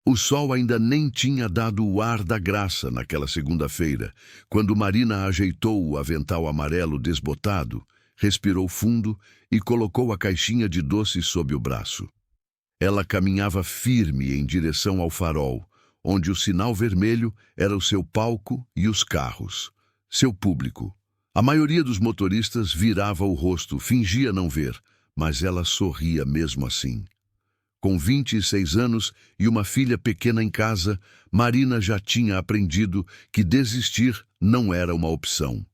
O sol ainda nem tinha dado o ar da graça naquela segunda-feira, quando Marina ajeitou o avental amarelo desbotado, respirou fundo e colocou a caixinha de doces sob o braço. Ela caminhava firme em direção ao farol, onde o sinal vermelho era o seu palco e os carros, seu público. A maioria dos motoristas virava o rosto, fingia não ver, mas ela sorria mesmo assim. Com 26 anos e uma filha pequena em casa, Marina já tinha aprendido que desistir não era uma opção.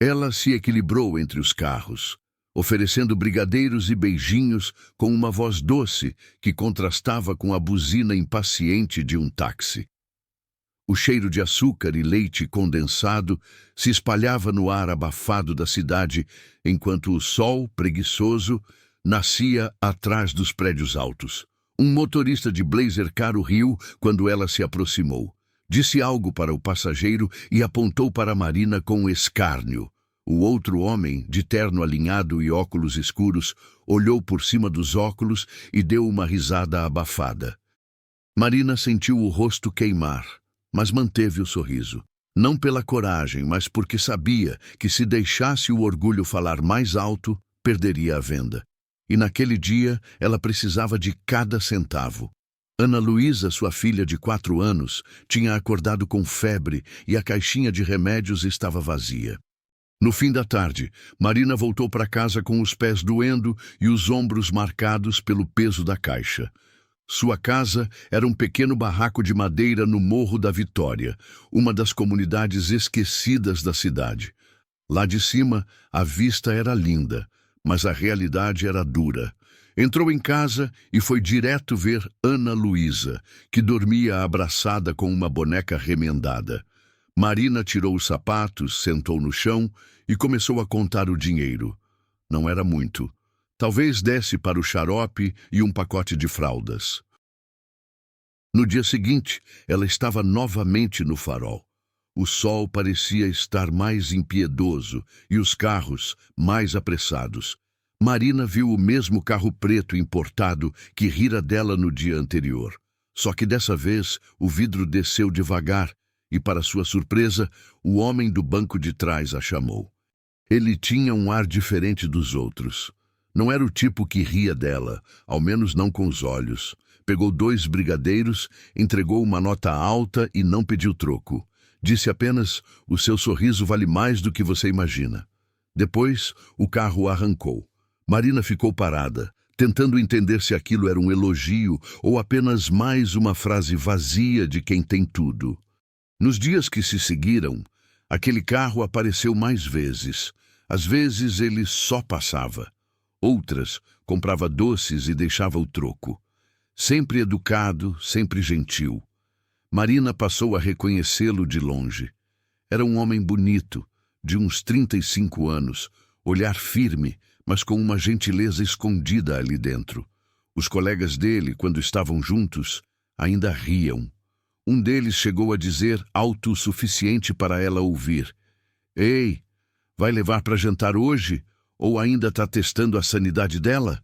Ela se equilibrou entre os carros, oferecendo brigadeiros e beijinhos com uma voz doce que contrastava com a buzina impaciente de um táxi. O cheiro de açúcar e leite condensado se espalhava no ar abafado da cidade, enquanto o sol, preguiçoso, nascia atrás dos prédios altos. Um motorista de blazer caro riu quando ela se aproximou. Disse algo para o passageiro e apontou para Marina com escárnio. O outro homem, de terno alinhado e óculos escuros, olhou por cima dos óculos e deu uma risada abafada. Marina sentiu o rosto queimar, mas manteve o sorriso. Não pela coragem, mas porque sabia que se deixasse o orgulho falar mais alto, perderia a venda. E naquele dia, ela precisava de cada centavo. Ana Luísa, sua filha de 4 anos, tinha acordado com febre e a caixinha de remédios estava vazia. No fim da tarde, Marina voltou para casa com os pés doendo e os ombros marcados pelo peso da caixa. Sua casa era um pequeno barraco de madeira no Morro da Vitória, uma das comunidades esquecidas da cidade. Lá de cima, a vista era linda, mas a realidade era dura. Entrou em casa e foi direto ver Ana Luísa, que dormia abraçada com uma boneca remendada. Marina tirou os sapatos, sentou no chão e começou a contar o dinheiro. Não era muito. Talvez desse para o xarope e um pacote de fraldas. No dia seguinte, ela estava novamente no farol. O sol parecia estar mais impiedoso e os carros mais apressados. Marina viu o mesmo carro preto importado que rira dela no dia anterior. Só que dessa vez o vidro desceu devagar e, para sua surpresa, o homem do banco de trás a chamou. Ele tinha um ar diferente dos outros. Não era o tipo que ria dela, ao menos não com os olhos. Pegou 2 brigadeiros, entregou uma nota alta e não pediu troco. Disse apenas: "O seu sorriso vale mais do que você imagina." Depois, o carro arrancou. Marina ficou parada, tentando entender se aquilo era um elogio ou apenas mais uma frase vazia de quem tem tudo. Nos dias que se seguiram, aquele carro apareceu mais vezes. Às vezes ele só passava. Outras, comprava doces e deixava o troco. Sempre educado, sempre gentil. Marina passou a reconhecê-lo de longe. Era um homem bonito, de uns 35 anos, olhar firme, mas com uma gentileza escondida ali dentro. Os colegas dele, quando estavam juntos, ainda riam. Um deles chegou a dizer alto o suficiente para ela ouvir: "Ei, vai levar para jantar hoje? Ou ainda está testando a sanidade dela?"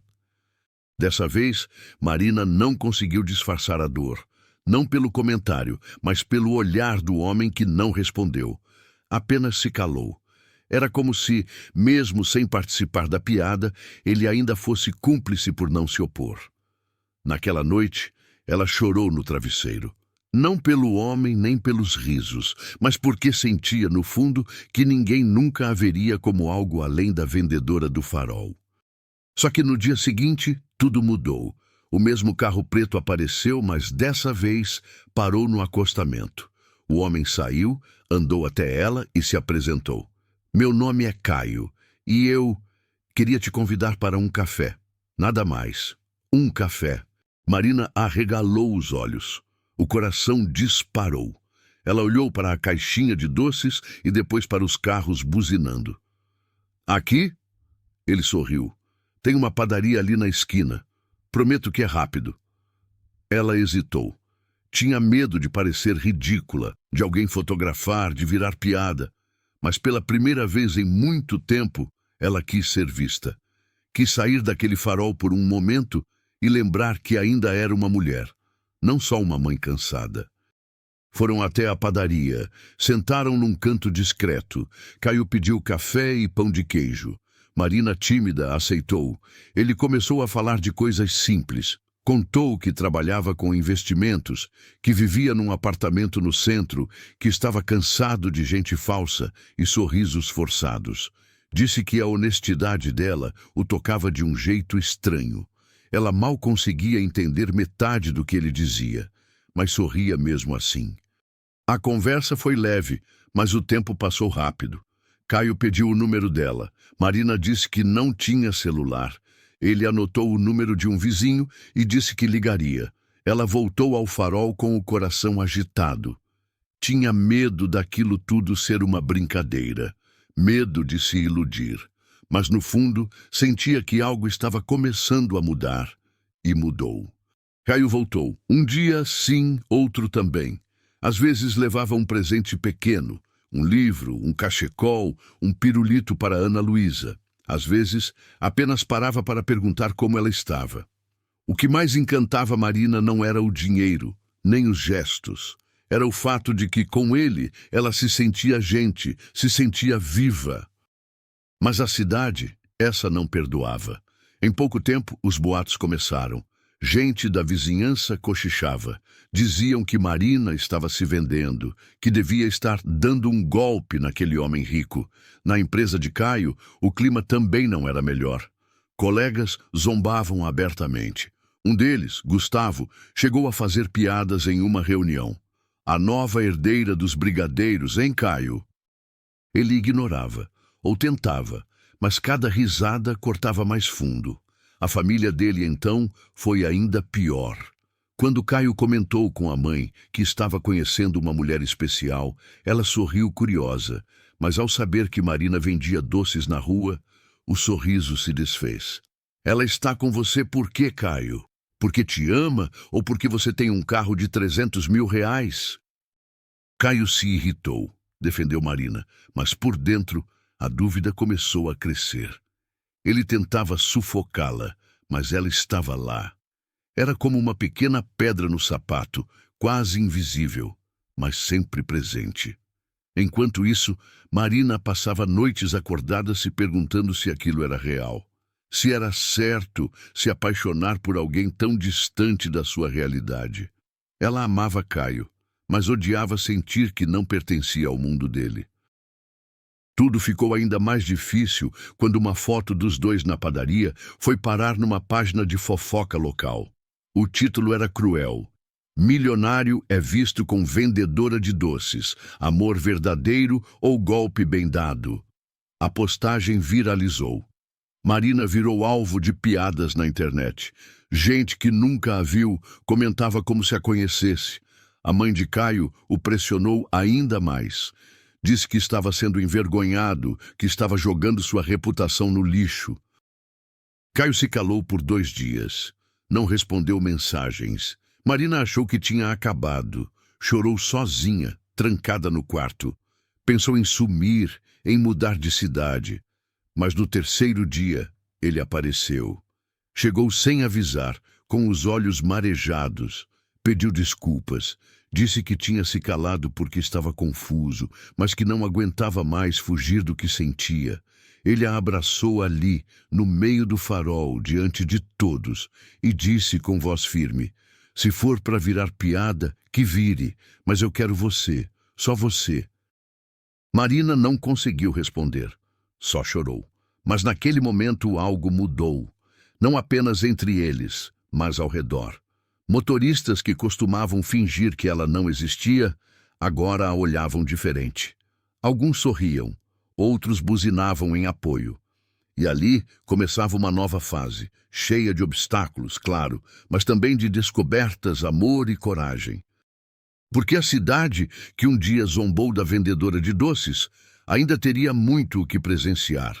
Dessa vez, Marina não conseguiu disfarçar a dor. Não pelo comentário, mas pelo olhar do homem que não respondeu. Apenas se calou. Era como se, mesmo sem participar da piada, ele ainda fosse cúmplice por não se opor. Naquela noite, ela chorou no travesseiro. Não pelo homem nem pelos risos, mas porque sentia no fundo que ninguém nunca a veria como algo além da vendedora do farol. Só que no dia seguinte, tudo mudou. O mesmo carro preto apareceu, mas dessa vez parou no acostamento. O homem saiu, andou até ela e se apresentou. "Meu nome é Caio, e eu queria te convidar para um café." Nada mais. Um café. Marina arregalou os olhos. O coração disparou. Ela olhou para a caixinha de doces e depois para os carros buzinando. "Aqui?" Ele sorriu. "Tem uma padaria ali na esquina. Prometo que é rápido." Ela hesitou. Tinha medo de parecer ridícula, de alguém fotografar, de virar piada. Mas pela primeira vez em muito tempo, ela quis ser vista. Quis sair daquele farol por um momento e lembrar que ainda era uma mulher, não só uma mãe cansada. Foram até a padaria, sentaram num canto discreto. Caio pediu café e pão de queijo. Marina, tímida, aceitou. Ele começou a falar de coisas simples. Contou que trabalhava com investimentos, que vivia num apartamento no centro, que estava cansado de gente falsa e sorrisos forçados. Disse que a honestidade dela o tocava de um jeito estranho. Ela mal conseguia entender metade do que ele dizia, mas sorria mesmo assim. A conversa foi leve, mas o tempo passou rápido. Caio pediu o número dela. Marina disse que não tinha celular. Ele anotou o número de um vizinho e disse que ligaria. Ela voltou ao farol com o coração agitado. Tinha medo daquilo tudo ser uma brincadeira. Medo de se iludir. Mas no fundo, sentia que algo estava começando a mudar. E mudou. Caio voltou. Um dia sim, outro também. Às vezes levava um presente pequeno, um livro, um cachecol, um pirulito para Ana Luísa. Às vezes, apenas parava para perguntar como ela estava. O que mais encantava Marina não era o dinheiro, nem os gestos. Era o fato de que, com ele, ela se sentia gente, se sentia viva. Mas a cidade, essa não perdoava. Em pouco tempo, os boatos começaram. Gente da vizinhança cochichava. Diziam que Marina estava se vendendo, que devia estar dando um golpe naquele homem rico. Na empresa de Caio, o clima também não era melhor. Colegas zombavam abertamente. Um deles, Gustavo, chegou a fazer piadas em uma reunião. A nova herdeira dos brigadeiros, hein, Caio? Ele ignorava, ou tentava, mas cada risada cortava mais fundo. A família dele, então, foi ainda pior. Quando Caio comentou com a mãe que estava conhecendo uma mulher especial, ela sorriu curiosa, mas ao saber que Marina vendia doces na rua, o sorriso se desfez. Ela está com você por quê, Caio? Porque te ama ou porque você tem um carro de 300 mil reais? Caio se irritou, defendeu Marina, mas por dentro a dúvida começou a crescer. Ele tentava sufocá-la, mas ela estava lá. Era como uma pequena pedra no sapato, quase invisível, mas sempre presente. Enquanto isso, Marina passava noites acordada se perguntando se aquilo era real. Se era certo se apaixonar por alguém tão distante da sua realidade. Ela amava Caio, mas odiava sentir que não pertencia ao mundo dele. Tudo ficou ainda mais difícil quando uma foto dos dois na padaria foi parar numa página de fofoca local. O título era cruel. Milionário é visto com vendedora de doces. Amor verdadeiro ou golpe bem dado? A postagem viralizou. Marina virou alvo de piadas na internet. Gente que nunca a viu comentava como se a conhecesse. A mãe de Caio o pressionou ainda mais. Disse que estava sendo envergonhado, que estava jogando sua reputação no lixo. Caio se calou por 2 dias. Não respondeu mensagens. Marina achou que tinha acabado. Chorou sozinha, trancada no quarto. Pensou em sumir, em mudar de cidade. Mas no 3º dia, ele apareceu. Chegou sem avisar, com os olhos marejados. Pediu desculpas. Disse que tinha se calado porque estava confuso, mas que não aguentava mais fugir do que sentia. Ele a abraçou ali, no meio do farol, diante de todos, e disse com voz firme: "Se for para virar piada, que vire, mas eu quero você, só você." Marina não conseguiu responder, só chorou. Mas naquele momento algo mudou, não apenas entre eles, mas ao redor. Motoristas que costumavam fingir que ela não existia, agora a olhavam diferente. Alguns sorriam, outros buzinavam em apoio. E ali começava uma nova fase, cheia de obstáculos, claro, mas também de descobertas, amor e coragem. Porque a cidade, que um dia zombou da vendedora de doces, ainda teria muito o que presenciar.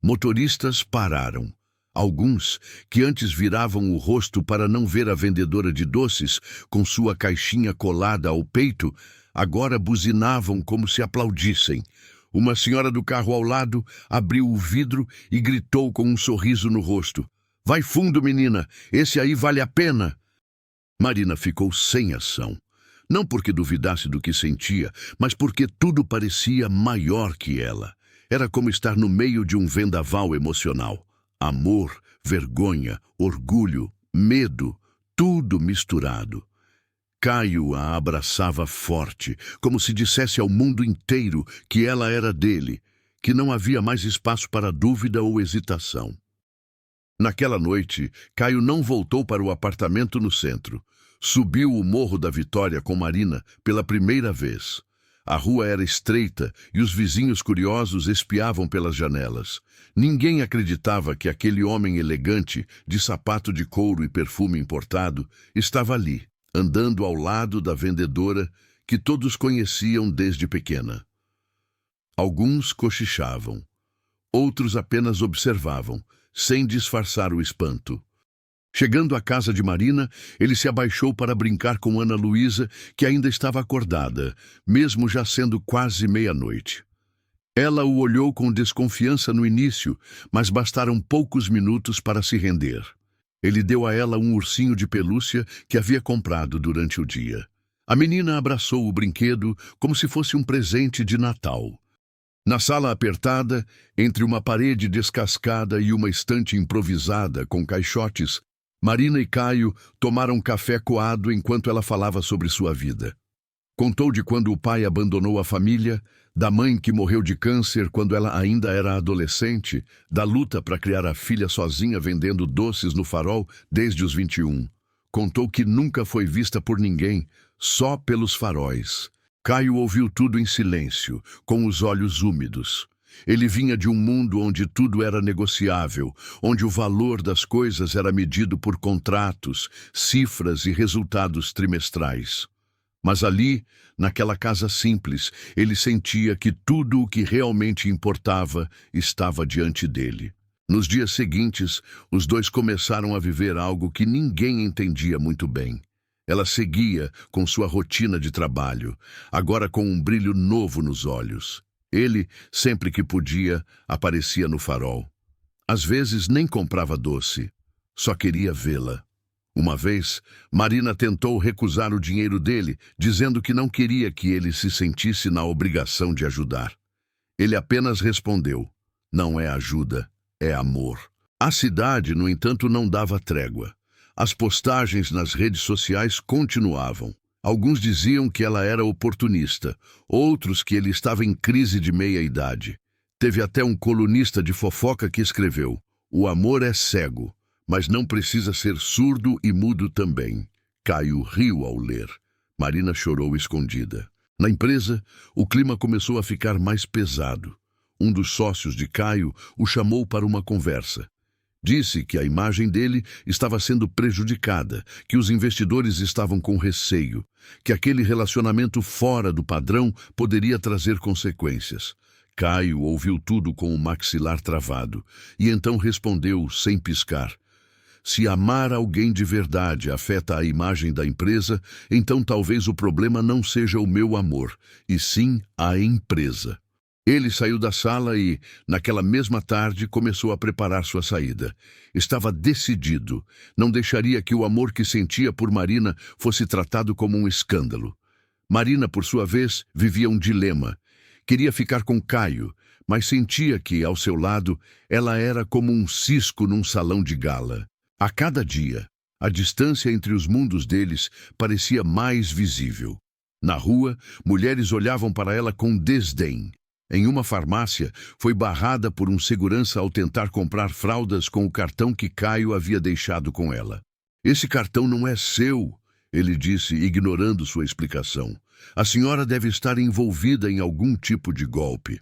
Motoristas pararam. Alguns, que antes viravam o rosto para não ver a vendedora de doces com sua caixinha colada ao peito, agora buzinavam como se aplaudissem. Uma senhora do carro ao lado abriu o vidro e gritou com um sorriso no rosto: Vai fundo, menina, esse aí vale a pena. Marina ficou sem ação. Não porque duvidasse do que sentia, mas porque tudo parecia maior que ela. Era como estar no meio de um vendaval emocional. Amor, vergonha, orgulho, medo, tudo misturado. Caio a abraçava forte, como se dissesse ao mundo inteiro que ela era dele, que não havia mais espaço para dúvida ou hesitação. Naquela noite, Caio não voltou para o apartamento no centro. Subiu o Morro da Vitória com Marina pela primeira vez. A rua era estreita e os vizinhos curiosos espiavam pelas janelas. Ninguém acreditava que aquele homem elegante, de sapato de couro e perfume importado, estava ali, andando ao lado da vendedora que todos conheciam desde pequena. Alguns cochichavam, outros apenas observavam, sem disfarçar o espanto. Chegando à casa de Marina, ele se abaixou para brincar com Ana Luísa, que ainda estava acordada, mesmo já sendo quase meia-noite. Ela o olhou com desconfiança no início, mas bastaram poucos minutos para se render. Ele deu a ela um ursinho de pelúcia que havia comprado durante o dia. A menina abraçou o brinquedo como se fosse um presente de Natal. Na sala apertada, entre uma parede descascada e uma estante improvisada com caixotes, Marina e Caio tomaram café coado enquanto ela falava sobre sua vida. Contou de quando o pai abandonou a família, da mãe que morreu de câncer quando ela ainda era adolescente, da luta para criar a filha sozinha vendendo doces no Farol desde os 21. Contou que nunca foi vista por ninguém, só pelos faróis. Caio ouviu tudo em silêncio, com os olhos úmidos. Ele vinha de um mundo onde tudo era negociável, onde o valor das coisas era medido por contratos, cifras e resultados trimestrais. Mas ali, naquela casa simples, ele sentia que tudo o que realmente importava estava diante dele. Nos dias seguintes, os dois começaram a viver algo que ninguém entendia muito bem. Ela seguia com sua rotina de trabalho, agora com um brilho novo nos olhos. Ele, sempre que podia, aparecia no Farol. Às vezes nem comprava doce, só queria vê-la. Uma vez, Marina tentou recusar o dinheiro dele, dizendo que não queria que ele se sentisse na obrigação de ajudar. Ele apenas respondeu: "Não é ajuda, é amor." A cidade, no entanto, não dava trégua. As postagens nas redes sociais continuavam. Alguns diziam que ela era oportunista, outros que ele estava em crise de meia-idade. Teve até um colunista de fofoca que escreveu: "O amor é cego, mas não precisa ser surdo e mudo também." Caio riu ao ler. Marina chorou escondida. Na empresa, o clima começou a ficar mais pesado. Um dos sócios de Caio o chamou para uma conversa. Disse que a imagem dele estava sendo prejudicada, que os investidores estavam com receio, que aquele relacionamento fora do padrão poderia trazer consequências. Caio ouviu tudo com o maxilar travado e então respondeu sem piscar: "Se amar alguém de verdade afeta a imagem da empresa, então talvez o problema não seja o meu amor, e sim a empresa." Ele saiu da sala e, naquela mesma tarde, começou a preparar sua saída. Estava decidido. Não deixaria que o amor que sentia por Marina fosse tratado como um escândalo. Marina, por sua vez, vivia um dilema. Queria ficar com Caio, mas sentia que, ao seu lado, ela era como um cisco num salão de gala. A cada dia, a distância entre os mundos deles parecia mais visível. Na rua, mulheres olhavam para ela com desdém. Em uma farmácia, foi barrada por um segurança ao tentar comprar fraldas com o cartão que Caio havia deixado com ela. "Esse cartão não é seu", ele disse, ignorando sua explicação. "A senhora deve estar envolvida em algum tipo de golpe."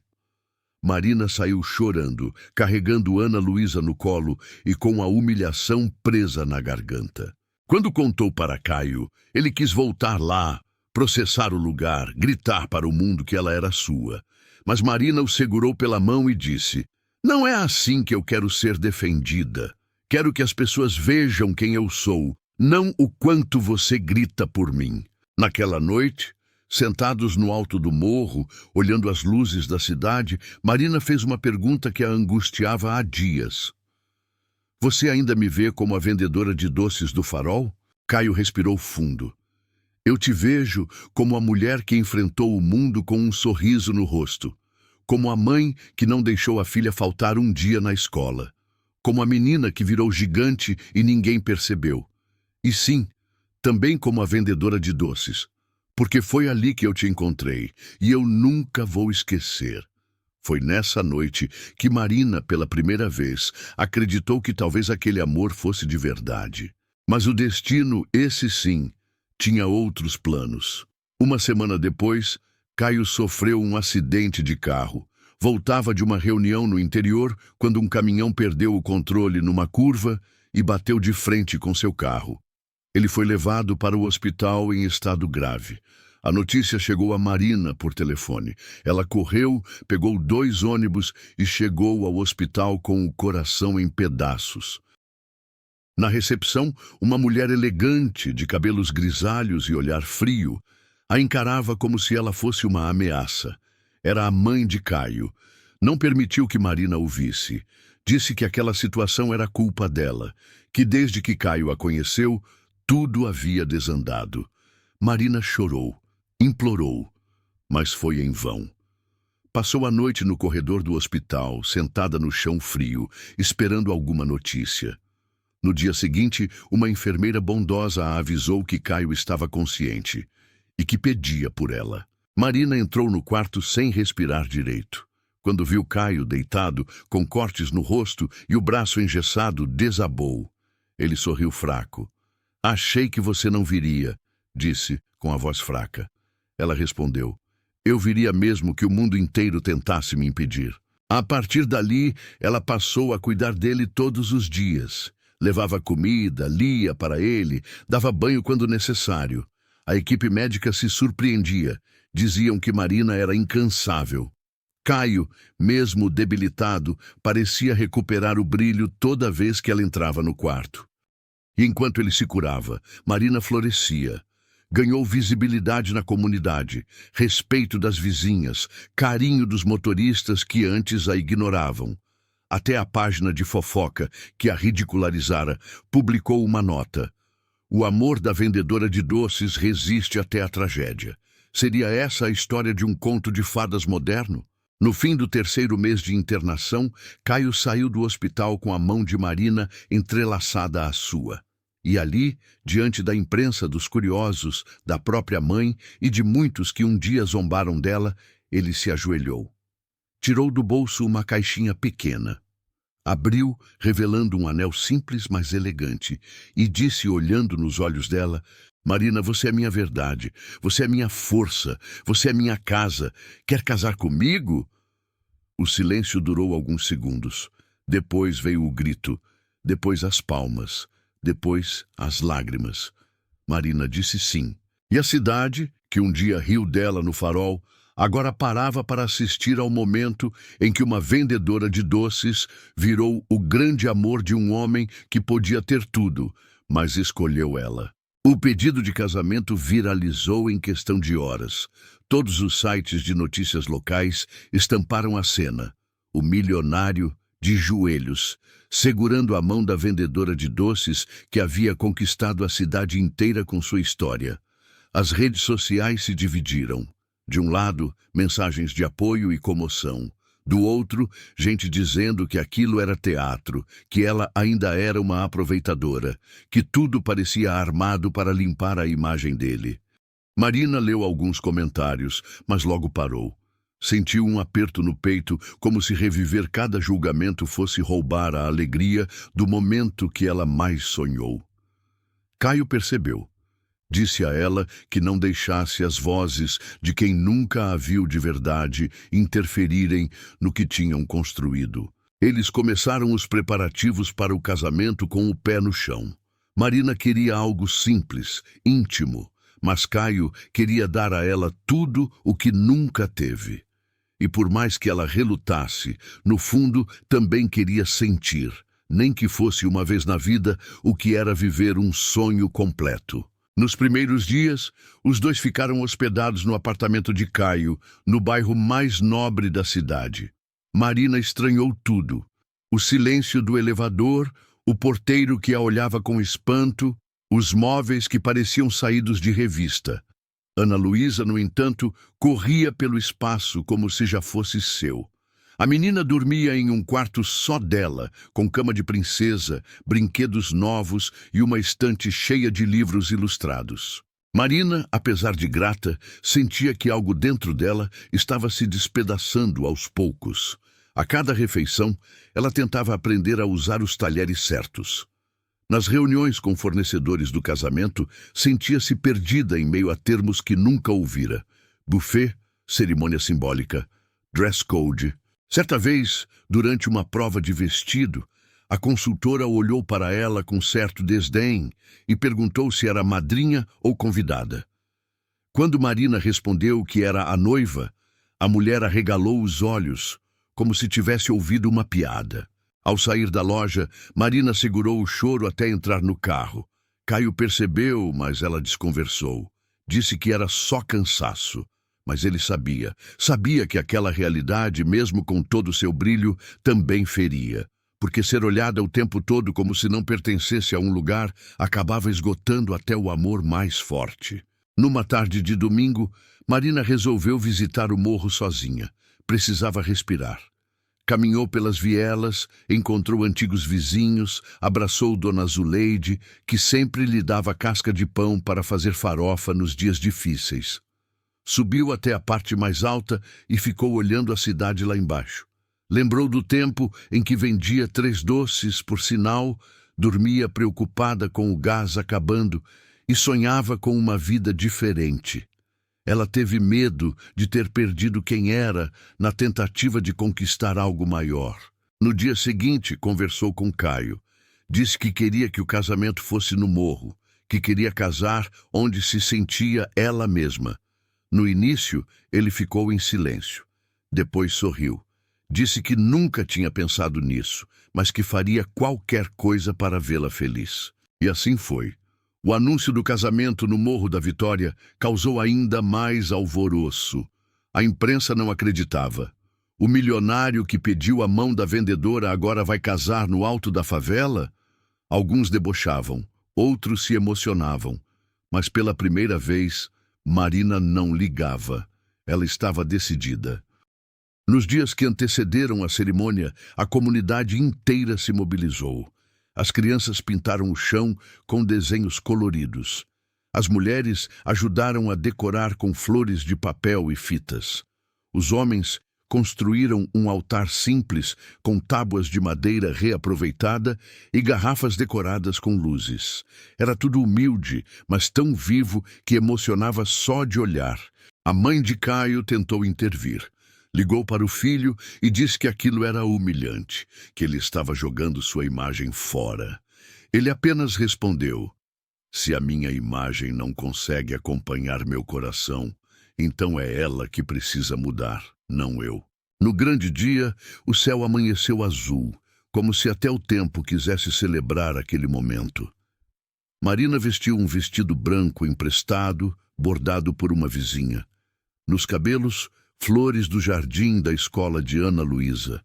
Marina saiu chorando, carregando Ana Luísa no colo e com a humilhação presa na garganta. Quando contou para Caio, ele quis voltar lá, processar o lugar, gritar para o mundo que ela era sua. Mas Marina o segurou pela mão e disse: "Não é assim que eu quero ser defendida. Quero que as pessoas vejam quem eu sou, não o quanto você grita por mim." Naquela noite, sentados no alto do morro, olhando as luzes da cidade, Marina fez uma pergunta que a angustiava há dias. Você ainda me vê como a vendedora de doces do farol? Caio respirou fundo. Eu te vejo como a mulher que enfrentou o mundo com um sorriso no rosto, como a mãe que não deixou a filha faltar um dia na escola, como a menina que virou gigante e ninguém percebeu. E sim, também como a vendedora de doces, porque foi ali que eu te encontrei e eu nunca vou esquecer. Foi nessa noite que Marina, pela primeira vez, acreditou que talvez aquele amor fosse de verdade. Mas o destino, esse sim, tinha outros planos. Uma semana depois, Caio sofreu um acidente de carro. Voltava de uma reunião no interior quando um caminhão perdeu o controle numa curva e bateu de frente com seu carro. Ele foi levado para o hospital em estado grave. A notícia chegou a Marina por telefone. Ela correu, pegou 2 ônibus e chegou ao hospital com o coração em pedaços. Na recepção, uma mulher elegante, de cabelos grisalhos e olhar frio, a encarava como se ela fosse uma ameaça. Era a mãe de Caio. Não permitiu que Marina o visse. Disse que aquela situação era culpa dela, que desde que Caio a conheceu, tudo havia desandado. Marina chorou, implorou, mas foi em vão. Passou a noite no corredor do hospital, sentada no chão frio, esperando alguma notícia. No dia seguinte, uma enfermeira bondosa a avisou que Caio estava consciente e que pedia por ela. Marina entrou no quarto sem respirar direito. Quando viu Caio deitado, com cortes no rosto e o braço engessado, desabou. Ele sorriu fraco. Achei que você não viria, disse com a voz fraca. Ela respondeu, eu viria mesmo que o mundo inteiro tentasse me impedir. A partir dali, ela passou a cuidar dele todos os dias. Levava comida, lia para ele, dava banho quando necessário. A equipe médica se surpreendia. Diziam que Marina era incansável. Caio, mesmo debilitado, parecia recuperar o brilho toda vez que ela entrava no quarto. E enquanto ele se curava, Marina florescia. Ganhou visibilidade na comunidade, respeito das vizinhas, carinho dos motoristas que antes a ignoravam. Até a página de fofoca, que a ridicularizara, publicou uma nota. O amor da vendedora de doces resiste até a tragédia. Seria essa a história de um conto de fadas moderno? No fim do 3º mês de internação, Caio saiu do hospital com a mão de Marina entrelaçada à sua. E ali, diante da imprensa, dos curiosos, da própria mãe e de muitos que um dia zombaram dela, ele se ajoelhou. Tirou do bolso uma caixinha pequena. Abriu, revelando um anel simples, mas elegante, e disse, olhando nos olhos dela, Marina, você é minha verdade, você é minha força, você é minha casa. Quer casar comigo? O silêncio durou alguns segundos. Depois veio o grito, depois as palmas, depois as lágrimas. Marina disse sim. E a cidade, que um dia riu dela no farol, agora parava para assistir ao momento em que uma vendedora de doces virou o grande amor de um homem que podia ter tudo, mas escolheu ela. O pedido de casamento viralizou em questão de horas. Todos os sites de notícias locais estamparam a cena. O milionário de joelhos, segurando a mão da vendedora de doces que havia conquistado a cidade inteira com sua história. As redes sociais se dividiram. De um lado, mensagens de apoio e comoção. Do outro, gente dizendo que aquilo era teatro, que ela ainda era uma aproveitadora, que tudo parecia armado para limpar a imagem dele. Marina leu alguns comentários, mas logo parou. Sentiu um aperto no peito, como se reviver cada julgamento fosse roubar a alegria do momento que ela mais sonhou. Caio percebeu. Disse a ela que não deixasse as vozes de quem nunca a viu de verdade interferirem no que tinham construído. Eles começaram os preparativos para o casamento com o pé no chão. Marina queria algo simples, íntimo, mas Caio queria dar a ela tudo o que nunca teve. E por mais que ela relutasse, no fundo também queria sentir, nem que fosse uma vez na vida, o que era viver um sonho completo. Nos primeiros dias, os dois ficaram hospedados no apartamento de Caio, no bairro mais nobre da cidade. Marina estranhou tudo. O silêncio do elevador, o porteiro que a olhava com espanto, os móveis que pareciam saídos de revista. Ana Luísa, no entanto, corria pelo espaço como se já fosse seu. A menina dormia em um quarto só dela, com cama de princesa, brinquedos novos e uma estante cheia de livros ilustrados. Marina, apesar de grata, sentia que algo dentro dela estava se despedaçando aos poucos. A cada refeição, ela tentava aprender a usar os talheres certos. Nas reuniões com fornecedores do casamento, sentia-se perdida em meio a termos que nunca ouvira. Buffet, cerimônia simbólica, dress code. Certa vez, durante uma prova de vestido, a consultora olhou para ela com certo desdém e perguntou se era madrinha ou convidada. Quando Marina respondeu que era a noiva, a mulher arregalou os olhos, como se tivesse ouvido uma piada. Ao sair da loja, Marina segurou o choro até entrar no carro. Caio percebeu, mas ela desconversou. Disse que era só cansaço. Mas ele sabia que aquela realidade, mesmo com todo o seu brilho, também feria. Porque ser olhada o tempo todo como se não pertencesse a um lugar, acabava esgotando até o amor mais forte. Numa tarde de domingo, Marina resolveu visitar o morro sozinha. Precisava respirar. Caminhou pelas vielas, encontrou antigos vizinhos, abraçou Dona Zuleide, que sempre lhe dava casca de pão para fazer farofa nos dias difíceis. Subiu até a parte mais alta e ficou olhando a cidade lá embaixo. Lembrou do tempo em que vendia 3 doces por sinal, dormia preocupada com o gás acabando e sonhava com uma vida diferente. Ela teve medo de ter perdido quem era na tentativa de conquistar algo maior. No dia seguinte, conversou com Caio. Disse que queria que o casamento fosse no morro, que queria casar onde se sentia ela mesma. No início, ele ficou em silêncio. Depois sorriu. Disse que nunca tinha pensado nisso, mas que faria qualquer coisa para vê-la feliz. E assim foi. O anúncio do casamento no Morro da Vitória causou ainda mais alvoroço. A imprensa não acreditava. O milionário que pediu a mão da vendedora agora vai casar no alto da favela? Alguns debochavam, outros se emocionavam. Mas pela primeira vez, Marina não ligava. Ela estava decidida. Nos dias que antecederam a cerimônia, a comunidade inteira se mobilizou. As crianças pintaram o chão com desenhos coloridos. As mulheres ajudaram a decorar com flores de papel e fitas. Os homens construíram um altar simples com tábuas de madeira reaproveitada e garrafas decoradas com luzes. Era tudo humilde, mas tão vivo que emocionava só de olhar. A mãe de Caio tentou intervir. Ligou para o filho e disse que aquilo era humilhante, que ele estava jogando sua imagem fora. Ele apenas respondeu: "Se a minha imagem não consegue acompanhar meu coração, então é ela que precisa mudar, não eu." No grande dia, o céu amanheceu azul, como se até o tempo quisesse celebrar aquele momento. Marina vestiu um vestido branco emprestado, bordado por uma vizinha. Nos cabelos, flores do jardim da escola de Ana Luísa.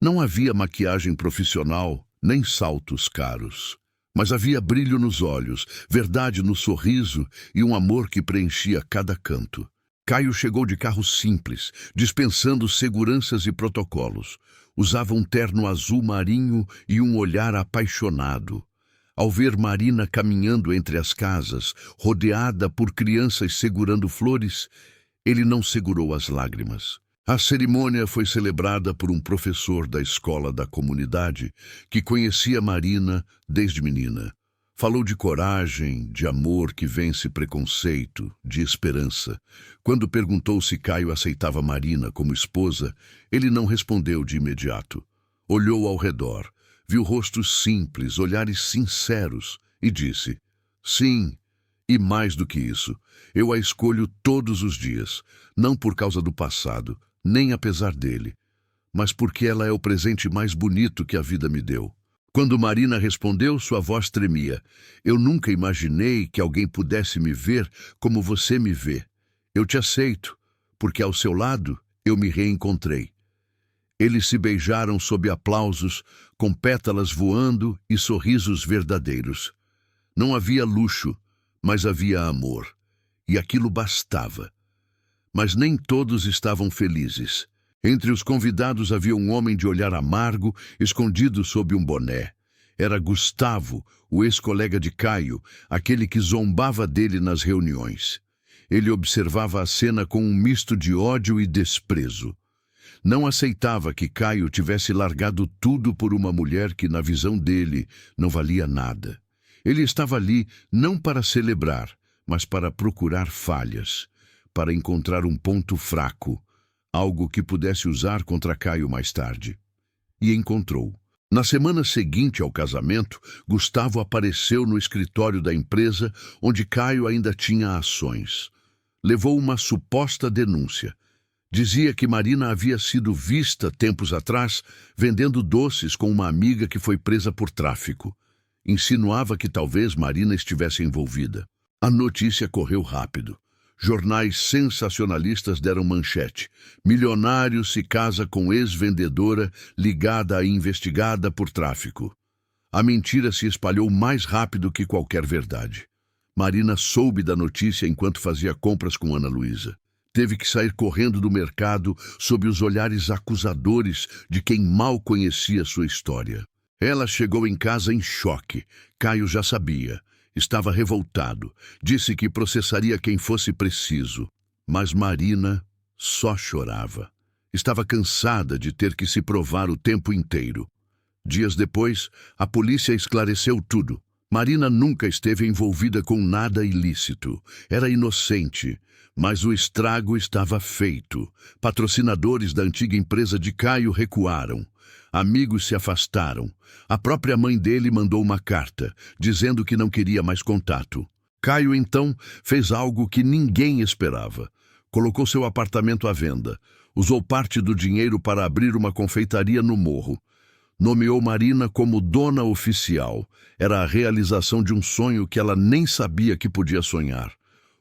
Não havia maquiagem profissional, nem saltos caros. Mas havia brilho nos olhos, verdade no sorriso e um amor que preenchia cada canto. Caio chegou de carro simples, dispensando seguranças e protocolos. Usava um terno azul marinho e um olhar apaixonado. Ao ver Marina caminhando entre as casas, rodeada por crianças segurando flores, ele não segurou as lágrimas. A cerimônia foi celebrada por um professor da escola da comunidade que conhecia Marina desde menina. Falou de coragem, de amor que vence preconceito, de esperança. Quando perguntou se Caio aceitava Marina como esposa, ele não respondeu de imediato. Olhou ao redor, viu rostos simples, olhares sinceros e disse: "Sim, e mais do que isso, eu a escolho todos os dias, não por causa do passado, nem apesar dele, mas porque ela é o presente mais bonito que a vida me deu." Quando Marina respondeu, sua voz tremia. "Eu nunca imaginei que alguém pudesse me ver como você me vê. Eu te aceito, porque ao seu lado eu me reencontrei." Eles se beijaram sob aplausos, com pétalas voando e sorrisos verdadeiros. Não havia luxo, mas havia amor. E aquilo bastava. Mas nem todos estavam felizes. Entre os convidados havia um homem de olhar amargo, escondido sob um boné. Era Gustavo, o ex-colega de Caio, aquele que zombava dele nas reuniões. Ele observava a cena com um misto de ódio e desprezo. Não aceitava que Caio tivesse largado tudo por uma mulher que, na visão dele, não valia nada. Ele estava ali não para celebrar, mas para procurar falhas, para encontrar um ponto fraco, algo que pudesse usar contra Caio mais tarde. E encontrou. Na semana seguinte ao casamento, Gustavo apareceu no escritório da empresa onde Caio ainda tinha ações. Levou uma suposta denúncia. Dizia que Marina havia sido vista tempos atrás vendendo doces com uma amiga que foi presa por tráfico. Insinuava que talvez Marina estivesse envolvida. A notícia correu rápido. Jornais sensacionalistas deram manchete. Milionário se casa com ex-vendedora ligada e investigada por tráfico. A mentira se espalhou mais rápido que qualquer verdade. Marina soube da notícia enquanto fazia compras com Ana Luísa. Teve que sair correndo do mercado sob os olhares acusadores de quem mal conhecia sua história. Ela chegou em casa em choque. Caio já sabia. Estava revoltado. Disse que processaria quem fosse preciso. Mas Marina só chorava. Estava cansada de ter que se provar o tempo inteiro. Dias depois, a polícia esclareceu tudo. Marina nunca esteve envolvida com nada ilícito. Era inocente. Mas o estrago estava feito. Patrocinadores da antiga empresa de Caio recuaram. Amigos se afastaram. A própria mãe dele mandou uma carta, dizendo que não queria mais contato. Caio, então, fez algo que ninguém esperava. Colocou seu apartamento à venda. Usou parte do dinheiro para abrir uma confeitaria no morro. Nomeou Marina como dona oficial. Era a realização de um sonho que ela nem sabia que podia sonhar.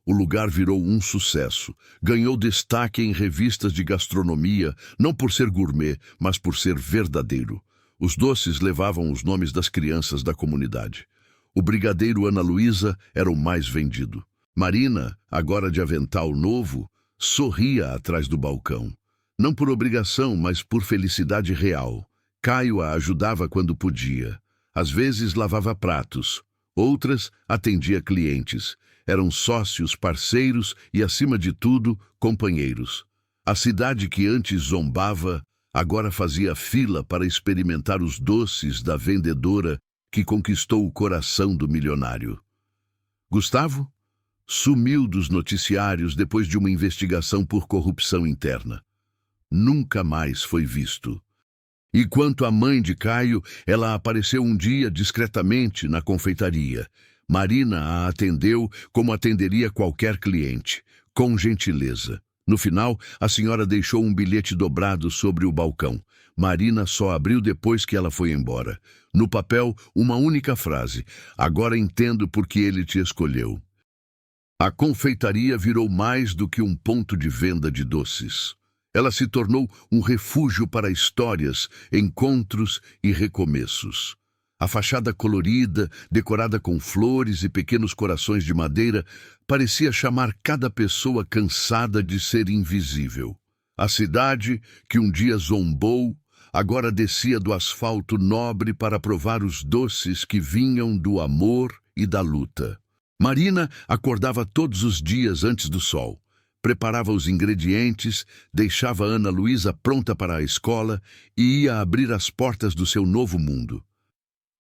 O lugar virou um sucesso. Ganhou destaque em revistas de gastronomia, não por ser gourmet, mas por ser verdadeiro. Os doces levavam os nomes das crianças da comunidade. O brigadeiro Ana Luísa era o mais vendido. Marina, agora de avental novo, sorria atrás do balcão. Não por obrigação, mas por felicidade real. Caio a ajudava quando podia. Às vezes lavava pratos. Outras atendia clientes. Eram sócios, parceiros e, acima de tudo, companheiros. A cidade que antes zombava, agora fazia fila para experimentar os doces da vendedora que conquistou o coração do milionário. Gustavo sumiu dos noticiários depois de uma investigação por corrupção interna. Nunca mais foi visto. E quanto à mãe de Caio, ela apareceu um dia discretamente na confeitaria. Marina a atendeu como atenderia qualquer cliente, com gentileza. No final, a senhora deixou um bilhete dobrado sobre o balcão. Marina só abriu depois que ela foi embora. No papel, uma única frase: "Agora entendo por que ele te escolheu." A confeitaria virou mais do que um ponto de venda de doces. Ela se tornou um refúgio para histórias, encontros e recomeços. A fachada colorida, decorada com flores e pequenos corações de madeira, parecia chamar cada pessoa cansada de ser invisível. A cidade, que um dia zombou, agora descia do asfalto nobre para provar os doces que vinham do amor e da luta. Marina acordava todos os dias antes do sol. Preparava os ingredientes, deixava Ana Luísa pronta para a escola e ia abrir as portas do seu novo mundo.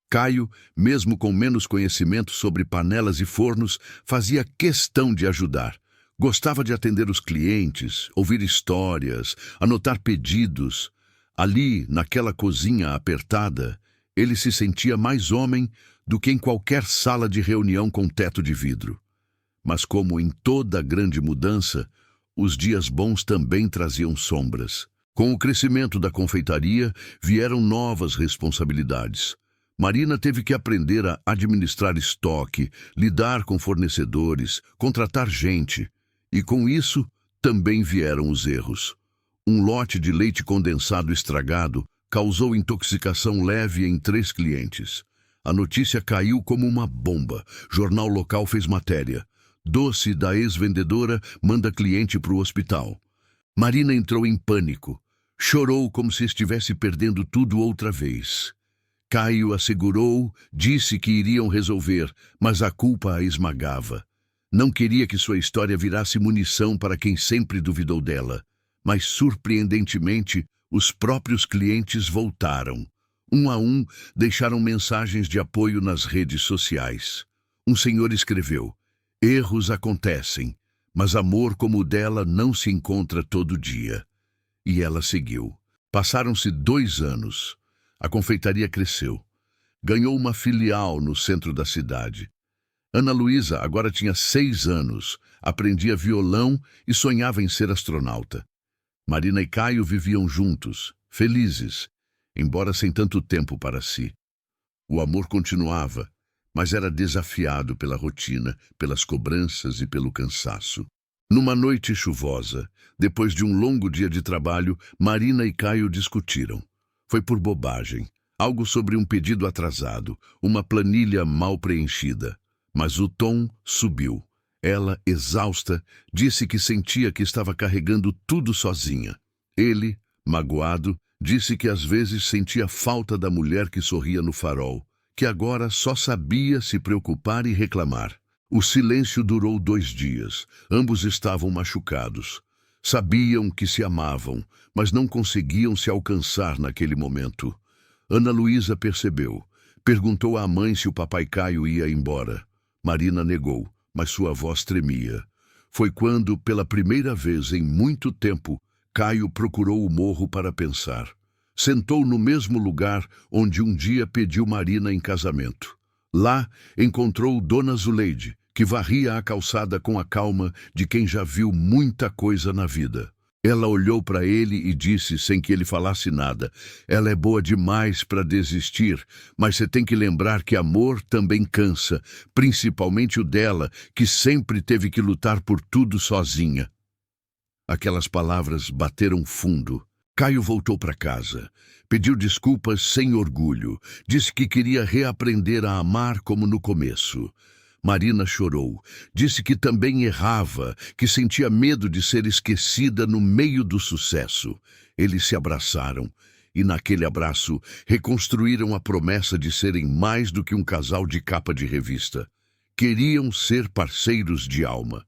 Caio, mesmo com menos conhecimento sobre panelas e fornos, fazia questão de ajudar. Gostava de atender os clientes, ouvir histórias, anotar pedidos. Ali, naquela cozinha apertada, ele se sentia mais homem do que em qualquer sala de reunião com teto de vidro. Mas como em toda grande mudança, os dias bons também traziam sombras. Com o crescimento da confeitaria, vieram novas responsabilidades. Marina teve que aprender a administrar estoque, lidar com fornecedores, contratar gente. E com isso, também vieram os erros. Um lote de leite condensado estragado causou intoxicação leve em 3 clientes. A notícia caiu como uma bomba. Jornal local fez matéria. Doce da ex-vendedora manda cliente para o hospital. Marina entrou em pânico. Chorou como se estivesse perdendo tudo outra vez. Caio assegurou, disse que iriam resolver, mas a culpa a esmagava. Não queria que sua história virasse munição para quem sempre duvidou dela. Mas, surpreendentemente, os próprios clientes voltaram. Um a um, deixaram mensagens de apoio nas redes sociais. Um senhor escreveu: "Erros acontecem, mas amor como o dela não se encontra todo dia." E ela seguiu. Passaram-se 2 anos. A confeitaria cresceu. Ganhou uma filial no centro da cidade. Ana Luísa agora tinha 6 anos, aprendia violão e sonhava em ser astronauta. Marina e Caio viviam juntos, felizes, embora sem tanto tempo para si. O amor continuava, mas era desafiado pela rotina, pelas cobranças e pelo cansaço. Numa noite chuvosa, depois de um longo dia de trabalho, Marina e Caio discutiram. Foi por bobagem, algo sobre um pedido atrasado, uma planilha mal preenchida. Mas o tom subiu. Ela, exausta, disse que sentia que estava carregando tudo sozinha. Ele, magoado, disse que às vezes sentia falta da mulher que sorria no farol, que agora só sabia se preocupar e reclamar. O silêncio durou 2 dias. Ambos estavam machucados. Sabiam que se amavam, mas não conseguiam se alcançar naquele momento. Ana Luísa percebeu. Perguntou à mãe se o papai Caio ia embora. Marina negou, mas sua voz tremia. Foi quando, pela primeira vez em muito tempo, Caio procurou o morro para pensar. Sentou no mesmo lugar onde um dia pediu Marina em casamento. Lá encontrou Dona Zuleide, que varria a calçada com a calma de quem já viu muita coisa na vida. Ela olhou para ele e disse, sem que ele falasse nada: "Ela é boa demais para desistir, mas você tem que lembrar que amor também cansa, principalmente o dela, que sempre teve que lutar por tudo sozinha." Aquelas palavras bateram fundo. Caio voltou para casa. Pediu desculpas sem orgulho. Disse que queria reaprender a amar como no começo. Marina chorou. Disse que também errava, que sentia medo de ser esquecida no meio do sucesso. Eles se abraçaram e, naquele abraço, reconstruíram a promessa de serem mais do que um casal de capa de revista. Queriam ser parceiros de alma.